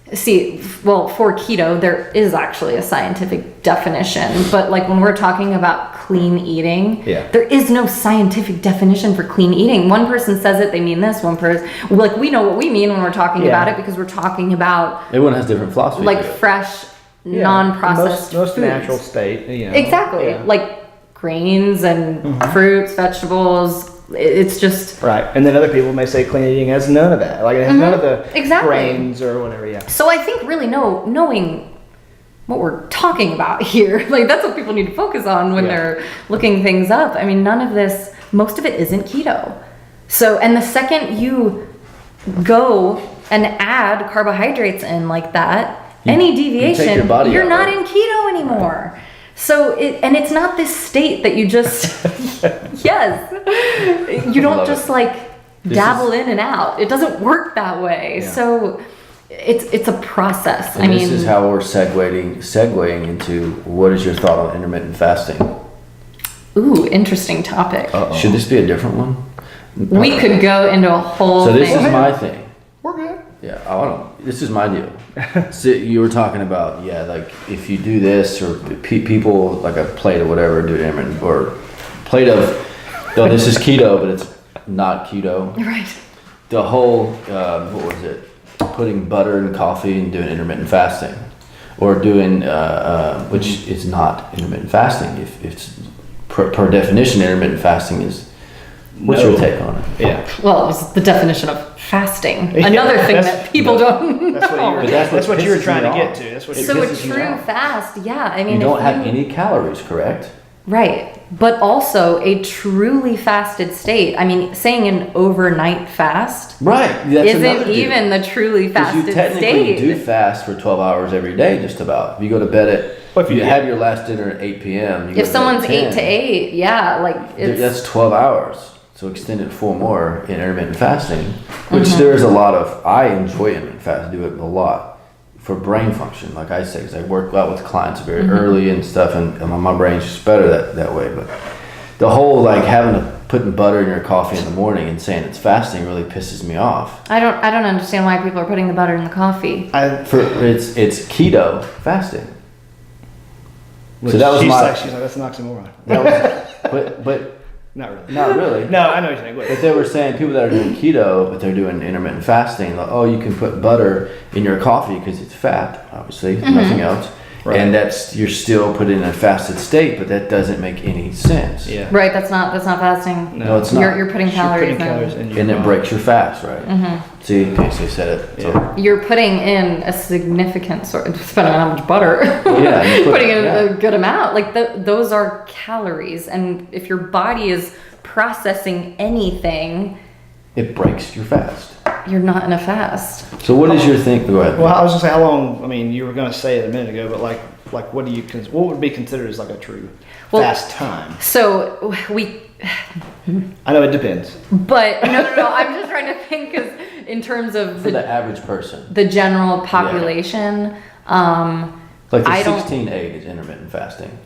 for keto, there is actually a scientific definition, but like when we're talking about clean eating, there is no scientific definition for clean eating. One person says it, they mean this. One person, like, we know what we mean when we're talking about it, because we're talking about, everyone has different philosophy. Like fresh, non-processed most foods. natural state. Exactly. Like grains and fruits, vegetables. It's just right. And then other people may say clean eating has none of that. Like, it has none of the grains or whatever. Yeah. So I think really knowing what we're talking about here, like, that's what people need to focus on when they're looking things up. I mean, none of this, most of it isn't keto. So, and the second you go and add carbohydrates in like that, any deviation, you're not in keto anymore. Right. So it's not this state that you just, you don't just like dabble in and out. It doesn't work that way. Yeah. So it's a process. And this is how we're segueing into, what is your thought on intermittent fasting? Ooh, interesting topic. Should this be a different one? We could go into a whole So this is my thing. We're good. Yeah, this is my deal. So you were talking about, like, if you do this, or people like a plate or whatever do intermittent, or plate of, this is keto, but it's not keto. Right. The whole, what was it? Putting butter in coffee and doing intermittent fasting, or doing, which is not intermittent fasting. If it's per definition, intermittent fasting is. What's your take on it? Yeah. Well, it's the definition of fasting. Another thing that people don't know. That's what you were trying to get to. That's what. So a true fast, I mean, you don't have any calories, correct? Right, but also a truly fasted state. I mean, saying an overnight fast, isn't even the truly fasted you technically state. Do fast for 12 hours every day, just about. If you go to bed at, if you have your last dinner at 8 p.m. If someone's 8 to 8, that's 12 hours. So extend it 4 more in intermittent fasting, which there is a lot of. I enjoy intermittent fasting, do it a lot for brain function, like I say, because I work out with clients very early and stuff, and my brain's just better that way. But the whole like putting butter in your coffee in the morning and saying it's fasting really pisses me off. I don't understand why people are putting the butter in the coffee. It's keto fasting. So that was she's like, that's an oxymoron. But. Not really. Not really. No, I know what you're saying. But they were saying people that are doing keto, but they're doing intermittent fasting, like, you can put butter in your coffee because it's fat, obviously, nothing else. Right. And you're still put in a fasted state, but that doesn't make any sense. Yeah. Right, that's not fasting. No, it's not. You're putting calories in. And it breaks your fast, right? Mm-hmm. See, Casey said it. So. You're putting in a significant depending on how much butter. Yeah, you're putting in a good amount. Like those are calories, and if your body is processing anything, it breaks your fast. You're not in a fast. So what is your thing? Go ahead. Well, I was gonna say how long. I mean, you were gonna say it a minute ago, but like what would be considered as like a true fast time? So I know it depends. But no. I'm just trying to think because in terms of for the average person, the general population, like the 16-8 is intermittent fasting.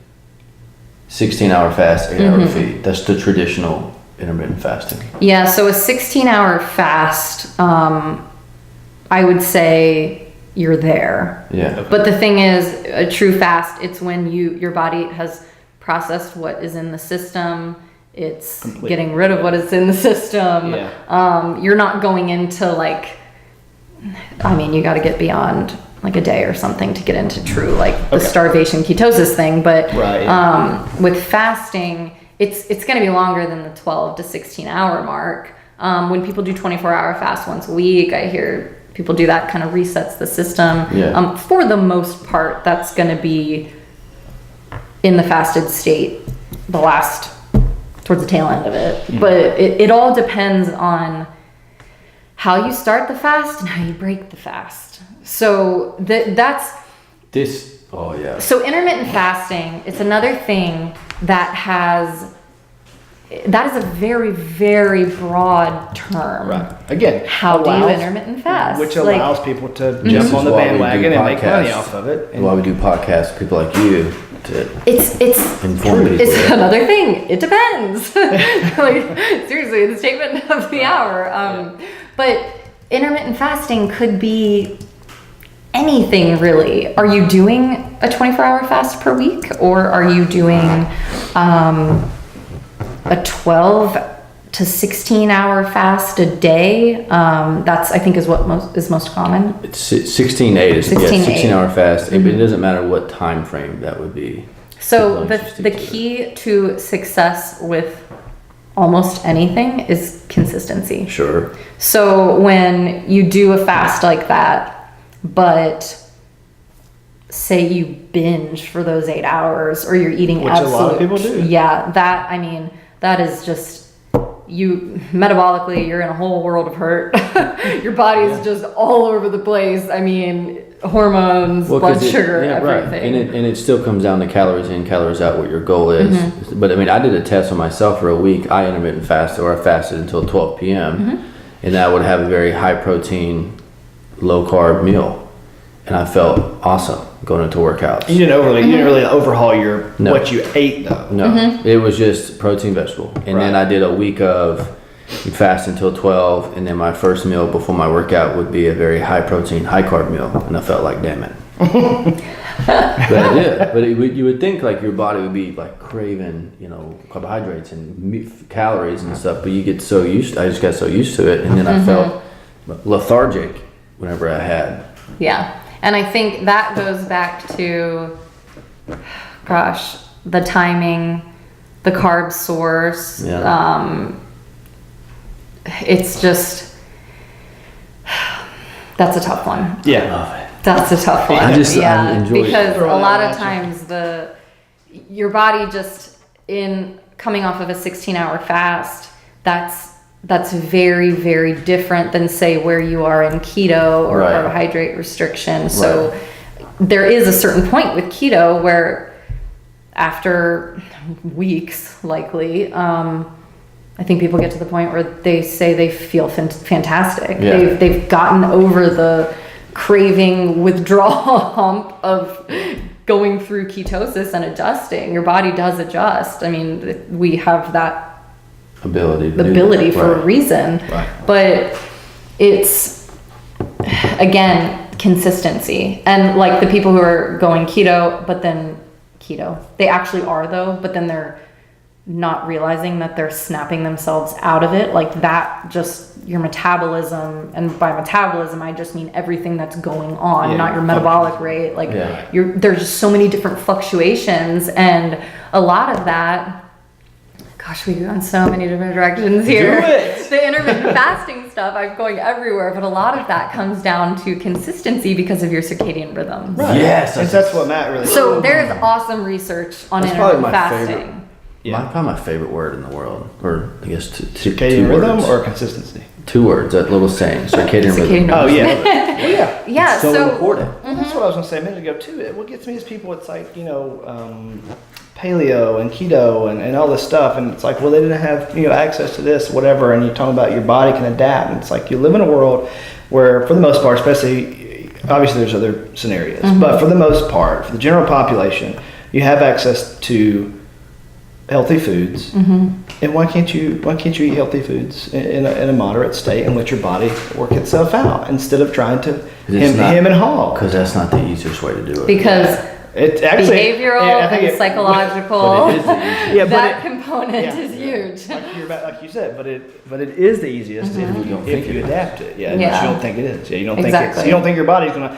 16-hour fast, 8-hour feed. That's the traditional intermittent fasting. Yeah, so a 16-hour fast, I would say you're there. Yeah. But the thing is, a true fast, it's when your body has processed what is in the system. It's getting rid of what is in the system. Yeah. You're not going into you got to get beyond like a day or something to get into true the starvation ketosis thing. But with fasting, it's going to be longer than the 12 to 16 hour mark. When people do 24-hour fast once a week, I hear people do that, kind of resets the system. Yeah. For the most part, that's going to be in the fasted state towards the tail end of it. Mm-hmm. But it all depends on how you start the fast and how you break the fast. So that's this. Oh yeah. So intermittent fasting, it's another thing that is a very, very broad term. Right. Again, how do you intermittent fast? Which allows people to jump on the bandwagon and make money off of it. And why we do podcasts with people like you to it's inform people. It's another thing. It depends. Seriously, the statement of the hour. But intermittent fasting could be anything really. Are you doing a 24-hour fast per week, or are you doing a 12 to 16-hour fast a day? That's I think is what is most common. It's 16-8 is 16-hour fast, but it doesn't matter what time frame that would be. So the key to success with almost anything is consistency. Sure. So when you do a fast like that, but say you binge for those 8 hours, or you're eating which a lot of people do. Yeah, that is just you metabolically. You're in a whole world of hurt. Your body's just all over the place. I mean, hormones, blood sugar, everything. Right. And it still comes down to calories in, calories out. What your goal is. Mm-hmm. But I mean, I did a test on myself for a week. I intermittent fasted, or I fasted until 12 p.m. And I would have a very high protein, low carb meal, and I felt awesome going into workouts. You didn't really overhaul what you ate though. No, it was just protein, vegetable, and then I did a week of fast until 12, and then my first meal before my workout would be a very high protein, high carb meal, and I felt like, damn it. But I did. But you would think like your body would be like craving, carbohydrates and calories and stuff, but you get so used. I just got so used to it, and then I felt lethargic whenever I had. Yeah. And I think that goes back to, the timing, the carb source. Yeah. It's just, that's a tough one. Yeah. I love it. That's a tough one. I enjoy because it. a lot of times your body just coming off of a 16-hour fast, that's very, very different than say where you are in keto or carbohydrate restriction. So there is a certain point with keto where after weeks, likely, I think people get to the point where they say they feel fantastic. Yeah. They've gotten over the craving withdrawal hump of going through ketosis and adjusting. Your body does adjust. I mean, we have that ability for a reason. Right. But it's, again, consistency. And like the people who are going keto, but then they actually are though, but then they're not realizing that they're snapping themselves out of it. Like that, just your metabolism, and by metabolism, I just mean everything that's going on, not your metabolic rate. Like there's just so many different fluctuations, and a lot of that, gosh, we go in so many different directions here. Do it. The intermittent fasting stuff, I'm going everywhere, but a lot of that comes down to consistency because of your circadian rhythms. Right. Yes, that's what Matt really. So there's awesome research on That's intermittent probably my fasting. favorite. Probably my favorite word in the world, or I guess circadian rhythm or consistency. 2 words, that little saying, circadian rhythm. Oh yeah, well, yeah. Yeah, It's so important. That's what I was gonna say a minute ago too. What gets me is people. It's like paleo and keto and all this stuff, and it's like, well, they didn't have access to this, whatever. And you're talking about your body can adapt, and it's like you live in a world where, for the most part, especially obviously there's other scenarios, but for the most part, for the general population, you have access to healthy foods, and why can't you eat healthy foods in a moderate state and let your body work itself out instead of trying to hem and haw? Because that's not the easiest way to do it. Because it's actually behavioral and psychological, but it is the easiest. that component is huge. Like you said, but it is the easiest if you adapt it. Yeah, but you don't think it is. Yeah, you don't think you don't think your body's gonna.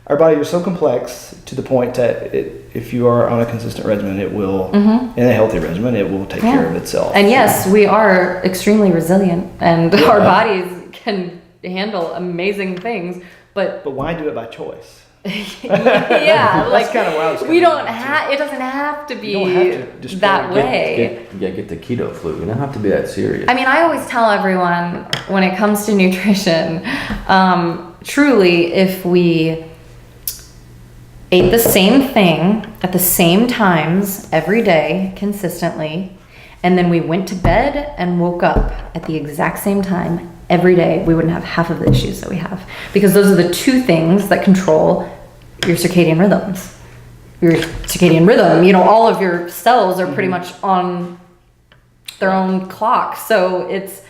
Our bodies are so complex to the point that if you are on a consistent regimen, it will, in a healthy regimen, it will take care of itself. And yes, we are extremely resilient, and our bodies can handle amazing things. But why do it by choice? Yeah, that's kind of where I was. We don't have. It doesn't have to be that way. Get the keto flu. You don't have to be that serious. I mean, I always tell everyone when it comes to nutrition, truly, if we ate the same thing at the same times every day consistently, and then we went to bed and woke up at the exact same time every day, we wouldn't have half of the issues that we have, because those are the 2 things that control your circadian rhythms. Your circadian rhythm, all of your cells are pretty much on their own clock. So it's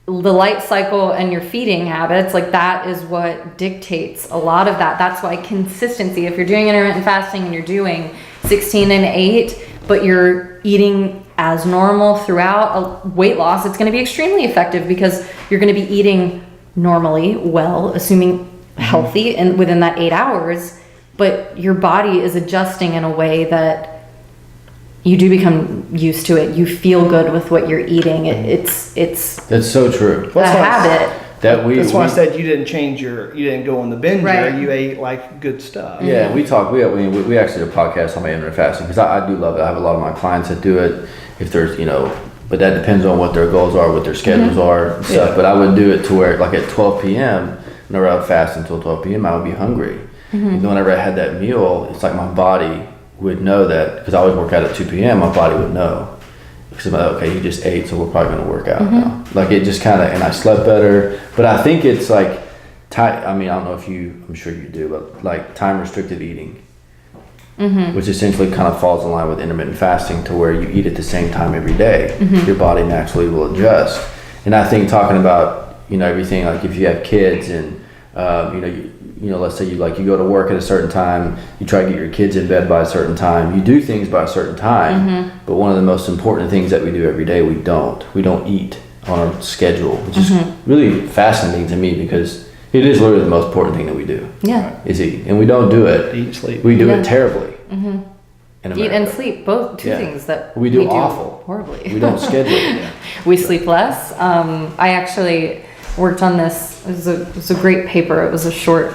the light cycle and your feeding habits, like that is what dictates a lot of that. That's why consistency, if you're doing intermittent fasting and you're doing 16 and 8, but you're eating as normal throughout, weight loss, it's going to be extremely effective because you're going to be eating normally, well, assuming healthy and within that 8 hours, but your body is adjusting in a way that you do become used to it. You feel good with what you're eating. It's that's so true. A habit. That's why I said you didn't go on the binger. Right. You ate like good stuff. Yeah, we actually did a podcast on my intermittent fasting because I do love it. I have a lot of my clients that do it. If there's but that depends on what their goals are, what their schedules are, and stuff. But I would do it to where like at 12 p.m. whenever I would fast until 12 p.m. I would be hungry. And whenever I had that meal, it's like my body would know that, because I always work out at 2 p.m. my body would know, because I'm like, okay, you just ate, so we're probably going to work out now. Like it just kind of, and I slept better. But I think it's like I don't know if I'm sure you do, but like time restricted eating, which essentially kind of falls in line with intermittent fasting, to where you eat at the same time every day. Your body naturally will adjust. And I think talking about everything, like if you have kids and let's say you go to work at a certain time, you try to get your kids in bed by a certain time, you do things by a certain time, but one of the most important things that we do every day, we don't eat on our schedule, which is really fascinating to me, because it is literally the most important thing that we do. Is eat. And we don't do it. Eat and sleep. We do it terribly. Eat and sleep, both 2 things that we do awful. Horribly. We don't schedule. We sleep less. I actually worked on this. It was a great paper. It was a short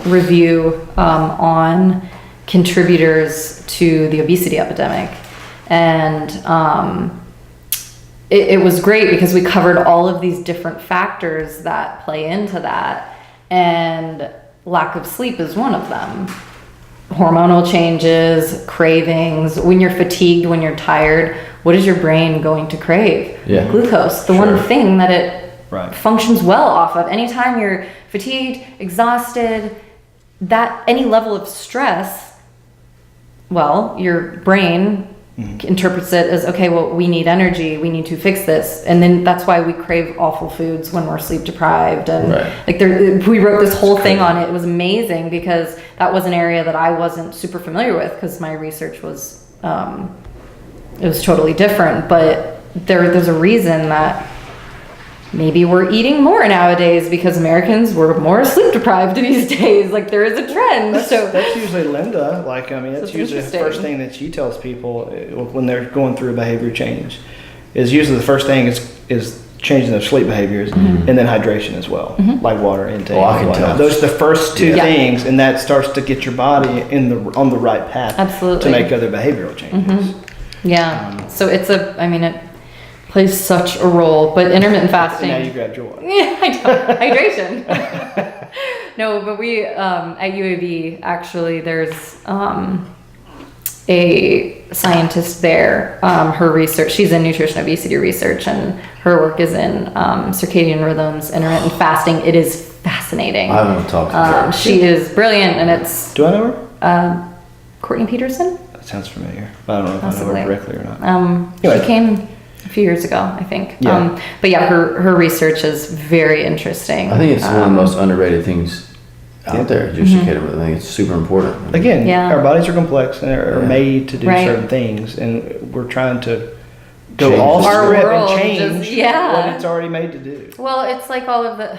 review on contributors to the obesity epidemic. And it was great because we covered all of these different factors that play into that. And lack of sleep is one of them. Hormonal changes, cravings, when you're fatigued, when you're tired, what is your brain going to crave? Glucose, the one thing that it functions well off of. Anytime you're fatigued, exhausted, that any level of stress, well, your brain interprets it as, okay, well, we need energy, we need to fix this. And then that's why we crave awful foods when we're sleep deprived. And we wrote this whole thing on it. It was amazing because that was an area that I wasn't super familiar with, because my research was it was totally different. But there's a reason that maybe we're eating more nowadays because Americans were more sleep deprived these days. Like there is a trend. That's usually Linda. Like, I mean, that's usually the first thing that she tells people when they're going through a behavior change. Is usually the first thing is changing their sleep behaviors, and then hydration as well, like water intake. Oh, I can tell. Those are the first two things, and that starts to get your body on the right path. Absolutely. To make other behavioral changes. Yeah. So it plays such a role. But intermittent fasting. Now you grabbed your water. Yeah, I know. Hydration. No, but we at UAB actually there's a scientist there. Her research, she's in nutrition obesity research, and her work is in circadian rhythms, intermittent fasting. It is fascinating. I haven't talked to her. She is brilliant, and it's. Do I know her? Courtney Peterson. That sounds familiar. But I don't know if Possibly. I know her directly or not. She came a few years ago, I think. Yeah. But yeah, her research is very interesting. I think it's one of the most underrated things out there. Your circadian rhythm. I think it's super important. Again, Yeah. our bodies are complex and are made to do Right. certain things, and we're trying to go Change off our script world and change just- yeah. what it's already made to do. Well, it's like all of the.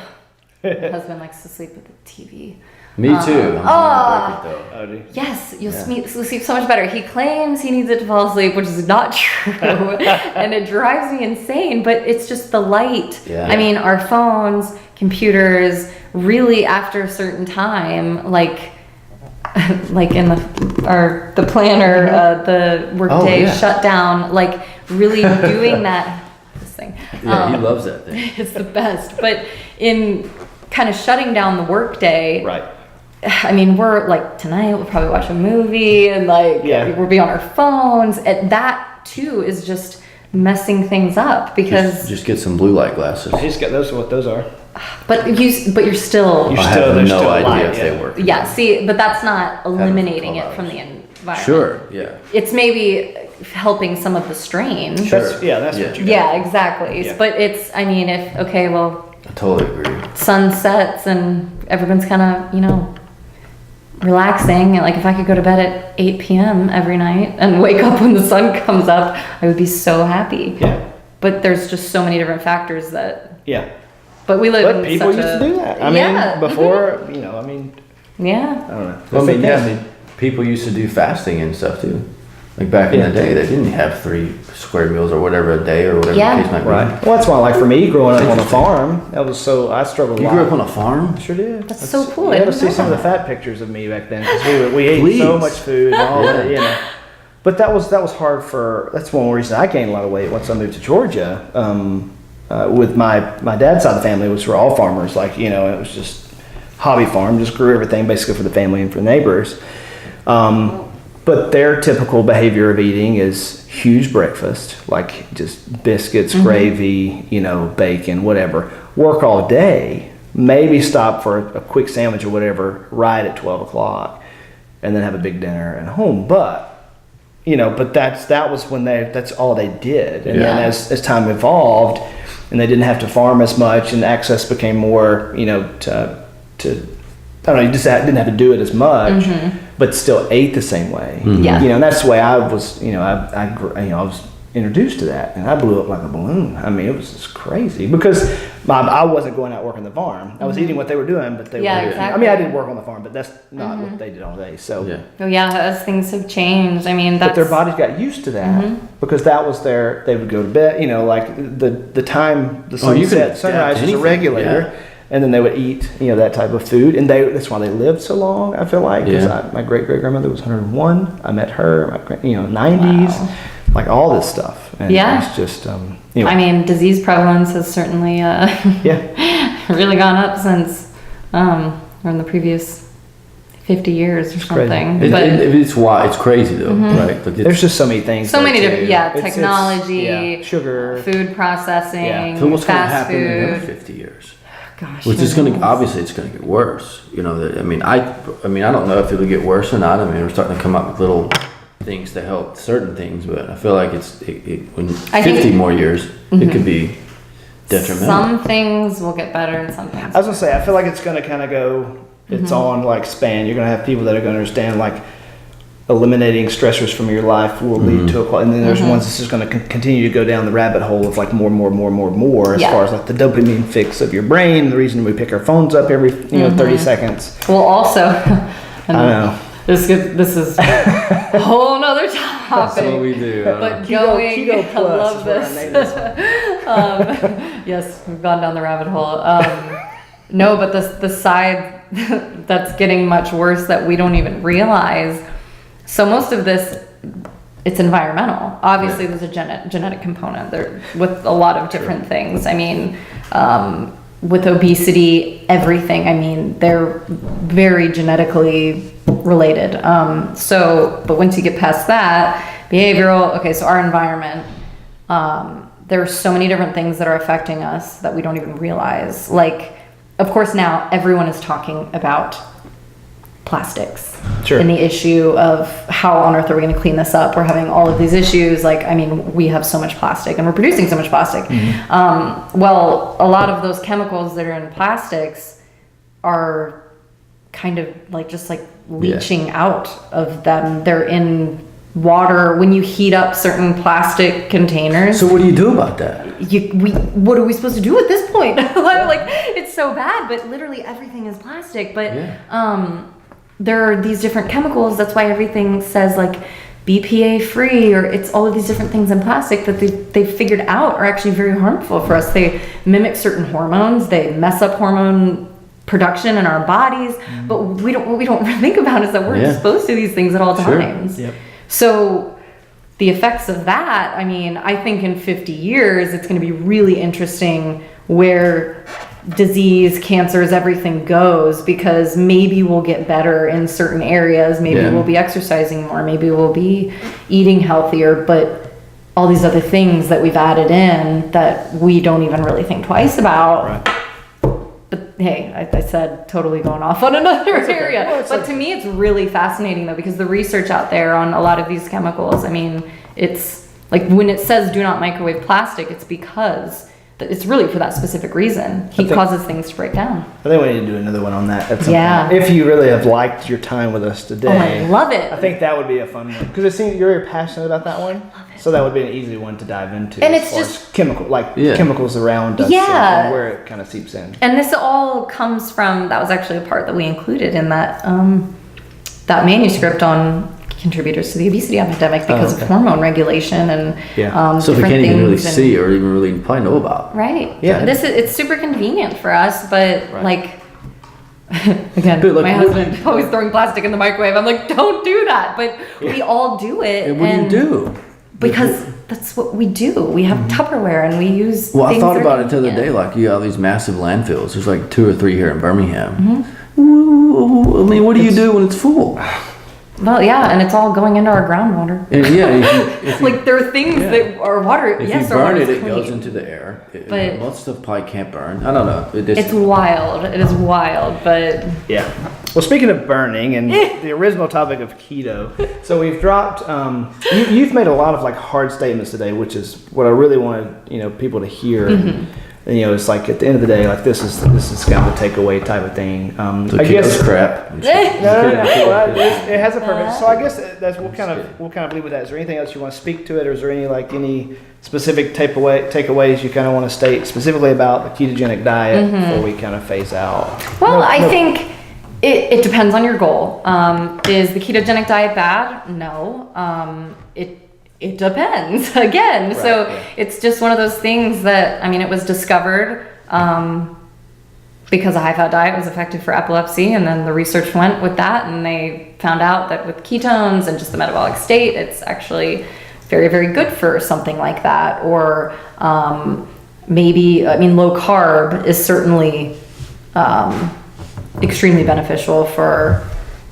My husband likes to sleep with the TV. Me too. I'm trying to break it though. Oh, do you? Yes, you'll sleep so much better. He claims he needs it to fall asleep, which is not true, and it drives me insane. But it's just the light. Yeah. I mean, our phones, computers, really after a certain time, like in the planner, the workday shut down, like really doing that. This thing. Yeah, he loves that thing. It's the best, but in kind of shutting down the workday. Right. I mean, we're like tonight we'll probably watch a movie and like we'll be on our phones. And that too is just messing things up because Just get some blue light glasses. He's got those. What those are? but you're still I have there's no still idea light, if they work. yeah. See, but that's not eliminating call it from hours. the environment. Sure. Yeah. It's maybe helping some of the strain. Sure. That's what you got. Yeah, exactly. Yeah. But it's I mean, if I totally agree. sun sets and everyone's kind of relaxing, and like if I could go to bed at 8 p.m. every night and wake up when the sun comes up, I would be so happy. Yeah. But there's just so many different factors that. Yeah. But we live But in people such used a, to do that. I Yeah, mean, before, mhm. I don't know. Well, That's the thing. people used to do fasting and stuff too. Like back in the day, they didn't have 3 square meals or whatever a day or whatever Yeah. the case might be. Right. Well, that's why, like for me, growing up on a farm, I struggled a You lot. grew up on a farm? Sure did. That's so cool. You I got to didn't see know some of the that. fat pictures of me back then because we ate so Please. much food and all that, But that was hard that's one reason I gained a lot of weight once I moved to Georgia. With my dad's side of the family, which were all farmers, it was just hobby farm, just grew everything basically for the family and for the neighbors. But their typical behavior of eating is huge breakfast, like just biscuits, gravy, bacon, whatever. Work all day, maybe stop for a quick sandwich or whatever right at 12 o'clock, and then have a big dinner at home. But that was when that's all they did. And then as time evolved, and they didn't have to farm as much, and access became more, to I don't know, you just didn't have to do it as much, but still ate the same way. Yeah. And that's the way I was, I was introduced to that, and I blew up like a balloon. I mean, it was just crazy because I wasn't going out working the farm. I was eating what they were doing, but they were. Exactly. I mean, I did work on the farm, but that's not what they did all day. So. Yeah. Oh yeah, as things have changed. I mean, But that's their bodies got used to that because that was they would go to bed, like the time the sun you can set, sunrise adapt was a anything, regulator. And then they would eat, that type of food, and that's why they lived so long. I feel like because my great grandmother was 101. I met her, 90s, like all this stuff. And it's just, I mean, disease prevalence has certainly really gone up since or in the previous 50 years or something. It's But it's crazy though, right? Like there's just so many things. so many different, It's- technology, sugar, food processing, So what's going to fast happen in another food. 50 years? Gosh, Which who is going to, knows? obviously it's going to get worse. I mean, I don't know if it'll get worse or not. I mean, we're starting to come up with little things to help certain things, but I feel like when I 50 think- more years, it could be detrimental. Some things will get better and some things. I was gonna say, I feel like it's gonna kind of go its own like span. You're gonna have people that are gonna understand like eliminating stressors from your life will lead to and then there's ones that's just going to continue to go down the rabbit hole of like more as far as like the dopamine fix of your brain, the reason we pick our phones up every 30 seconds. Well, also, I know. This is a whole nother topic. That's what we do. But Keto I Plus love is what I named this one. yes, we've gone down the rabbit hole. No, but the side that's getting much worse that we don't even realize. So most of this, it's environmental. Obviously, there's a genetic component there with a lot of different things. I mean, with obesity, everything. I mean, they're very genetically related. But once you get past that, behavioral. Okay, so our environment. There are so many different things that are affecting us that we don't even realize. Like, of course, now everyone is talking about plastics. Sure. And the issue of how on earth are we going to clean this up? We're having all of these issues. Like, I mean, we have so much plastic and we're producing so much plastic. Well, a lot of those chemicals that are in plastics are kind of like just like leaching out of them. They're in water when you heat up certain plastic containers. So what do you do about that? What are we supposed to do at this point? Like, it's so bad, but literally everything is plastic. But there are these different chemicals. That's why everything says like BPA free, or it's all of these different things in plastic that they've figured out are actually very harmful for us. They mimic certain hormones. They mess up hormone production in our bodies. But what we don't think about is that we're exposed to these things at all times. Yep. So the effects of that, I mean, I think in 50 years, it's going to be really interesting where disease, cancers, everything goes, because maybe we'll get better in certain areas. Maybe we'll be exercising more. Maybe we'll be eating healthier, but all these other things that we've added in that we don't even really think twice about. Right. But hey, I said totally going off on another area. Well, but to me, it's really fascinating though, because the research out there on a lot of these chemicals, I mean, it's like when it says do not microwave plastic, it's because it's really for that specific reason. Heat causes things to break down. I think we need to do another one on that at some point. If you really have liked your time with us today. Oh, I love it. I think that would be a fun one. Because it seems you're very passionate about that one. So that would be an easy one to dive into. And as it's far just as chemicals around us and where it kind of seeps in. And this all comes from, that was actually a part that we included in that that manuscript on contributors to the obesity epidemic because of hormone regulation and so if we can't even really see or even really probably know about. Right. Yeah. It's super convenient for us, but like again, but like, my husband always throwing plastic in the microwave. I'm like, don't do that. But we all do it. And what do you do? Because that's what we do. We have Tupperware and we use. Well, I thought about it the other day. Like, you have these massive landfills. There's like 2 or 3 here in Birmingham. I mean, what do you do when it's full? Well, yeah, and it's all going into our groundwater. And if you, like, there are things that are water. If yes, you burn it, it clean. goes into the air. But most stuff probably can't burn. I don't know. It's wild. It is wild, but yeah. Well, speaking of burning and the original topic of keto, so we've dropped. You've made a lot of like hard statements today, which is what I really wanted people to hear. And, it's like at the end of the day, like this is kind of a takeaway type of thing. I guess crap. No. Well, it has a purpose. So I guess we'll kind of leave with that. Is there anything else you want to speak to it, or is there any specific takeaways you kind of want to state specifically about the ketogenic diet before we kind of phase out? Well, I think it depends on your goal. Is the ketogenic diet bad? No. It depends again. Right, it's just one of those things that, I mean, it was discovered because a high fat diet was effective for epilepsy, and then the research went with that, and they found out that with ketones and just the metabolic state, it's actually very, very good for something like that. Or low carb is certainly extremely beneficial for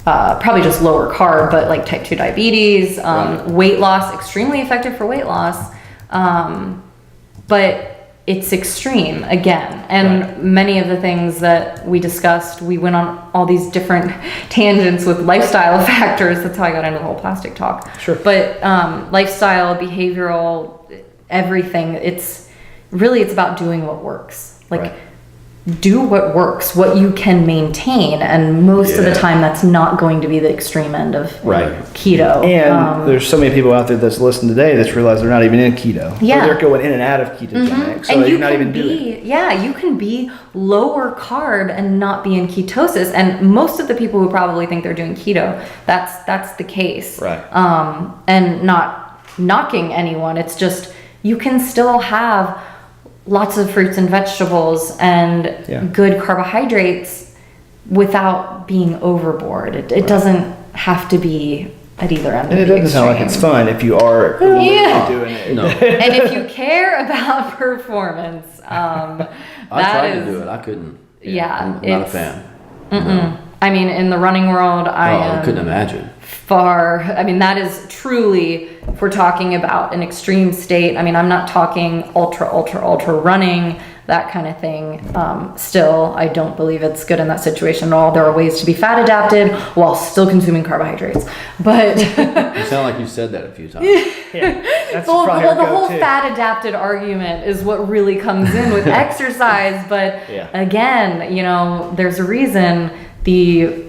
probably just lower carb, but like type 2 diabetes, weight loss, extremely effective for weight loss. But it's extreme again. And many of the things that we discussed, we went on all these different tangents with lifestyle factors. That's how I got into the whole plastic talk. Sure. But lifestyle, behavioral, everything, it's about doing what works. Like, do what works, what you can maintain, and most of the time that's not going to be the extreme end of keto. And there's so many people out there that's listening today that's realize they're not even in keto. Or they're going in and out of ketogenic. So and you're not even doing it. Yeah, you can be lower carb and not be in ketosis. And most of the people who probably think they're doing keto, that's the case. Right. And not knocking anyone. It's just you can still have lots of fruits and vegetables and good carbohydrates without being overboard. It doesn't have to be at either end. And it doesn't sound like it's fun if you are doing it. No. And if you care about performance, I tried to do it. I couldn't. I'm not a fan. No. I mean, in the running world, I couldn't imagine. That is truly, if we're talking about an extreme state, I'm not talking ultra running, that kind of thing. Still, I don't believe it's good in that situation at all. There are ways to be fat adapted while still consuming carbohydrates. But You sound like you said that a few times. That's the whole too. fat adapted argument is what really comes in with exercise. But again, there's a reason the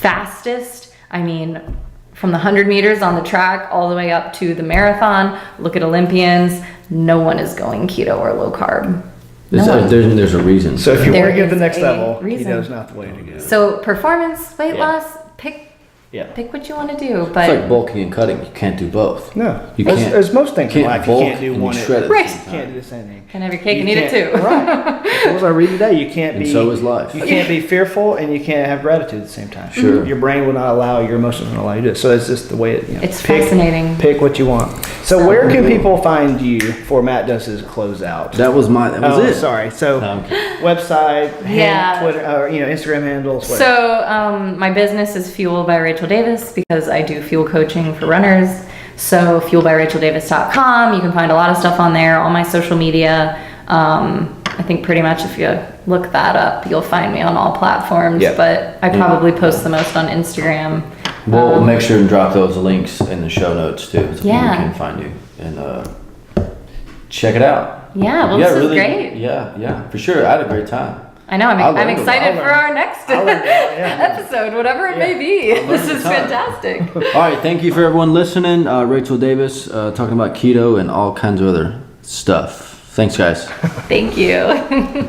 fastest, from the 100 meters on the track all the way up to the marathon, look at Olympians, no one is going keto or low carb. There's a reason. So if you want to get to the next a level, reason. keto's not the way to go. So performance, weight loss, pick what you want to do. But it's like bulking and cutting. You can't do both. No. You can't. There's most things in life you bulk can't do and one. shred it. Right. You can't do the same thing. can have your cake and eat it too. Right. What was I reading today? You can't be. And so is life. You can't be fearful and you can't have gratitude at the same time. Sure. Your brain will not allow, your emotions will not allow you to do it. So it's just the way it. It's fascinating. Pick what you want. So where can people find you for Matt does his closeout? That was it. Sorry. So website, Twitter, Instagram handles. Whatever. So my business is Fuel by Rachel Davis because I do fuel coaching for runners. So fuelbyracheldavis.com. You can find a lot of stuff on there. All my social media. I think pretty much if you look that up, you'll find me on all platforms. Yep. But I probably post the most on Instagram. We'll make sure and drop those links in the show notes too, so people can find you and check it out. Yeah, well, this is great. Yeah, for sure. I had a great time. I know. I'm excited for our next episode, whatever it may be. This is fantastic. All right, thank you for everyone listening. Rachel Davis talking about keto and all kinds of other stuff. Thanks, guys. Thank you.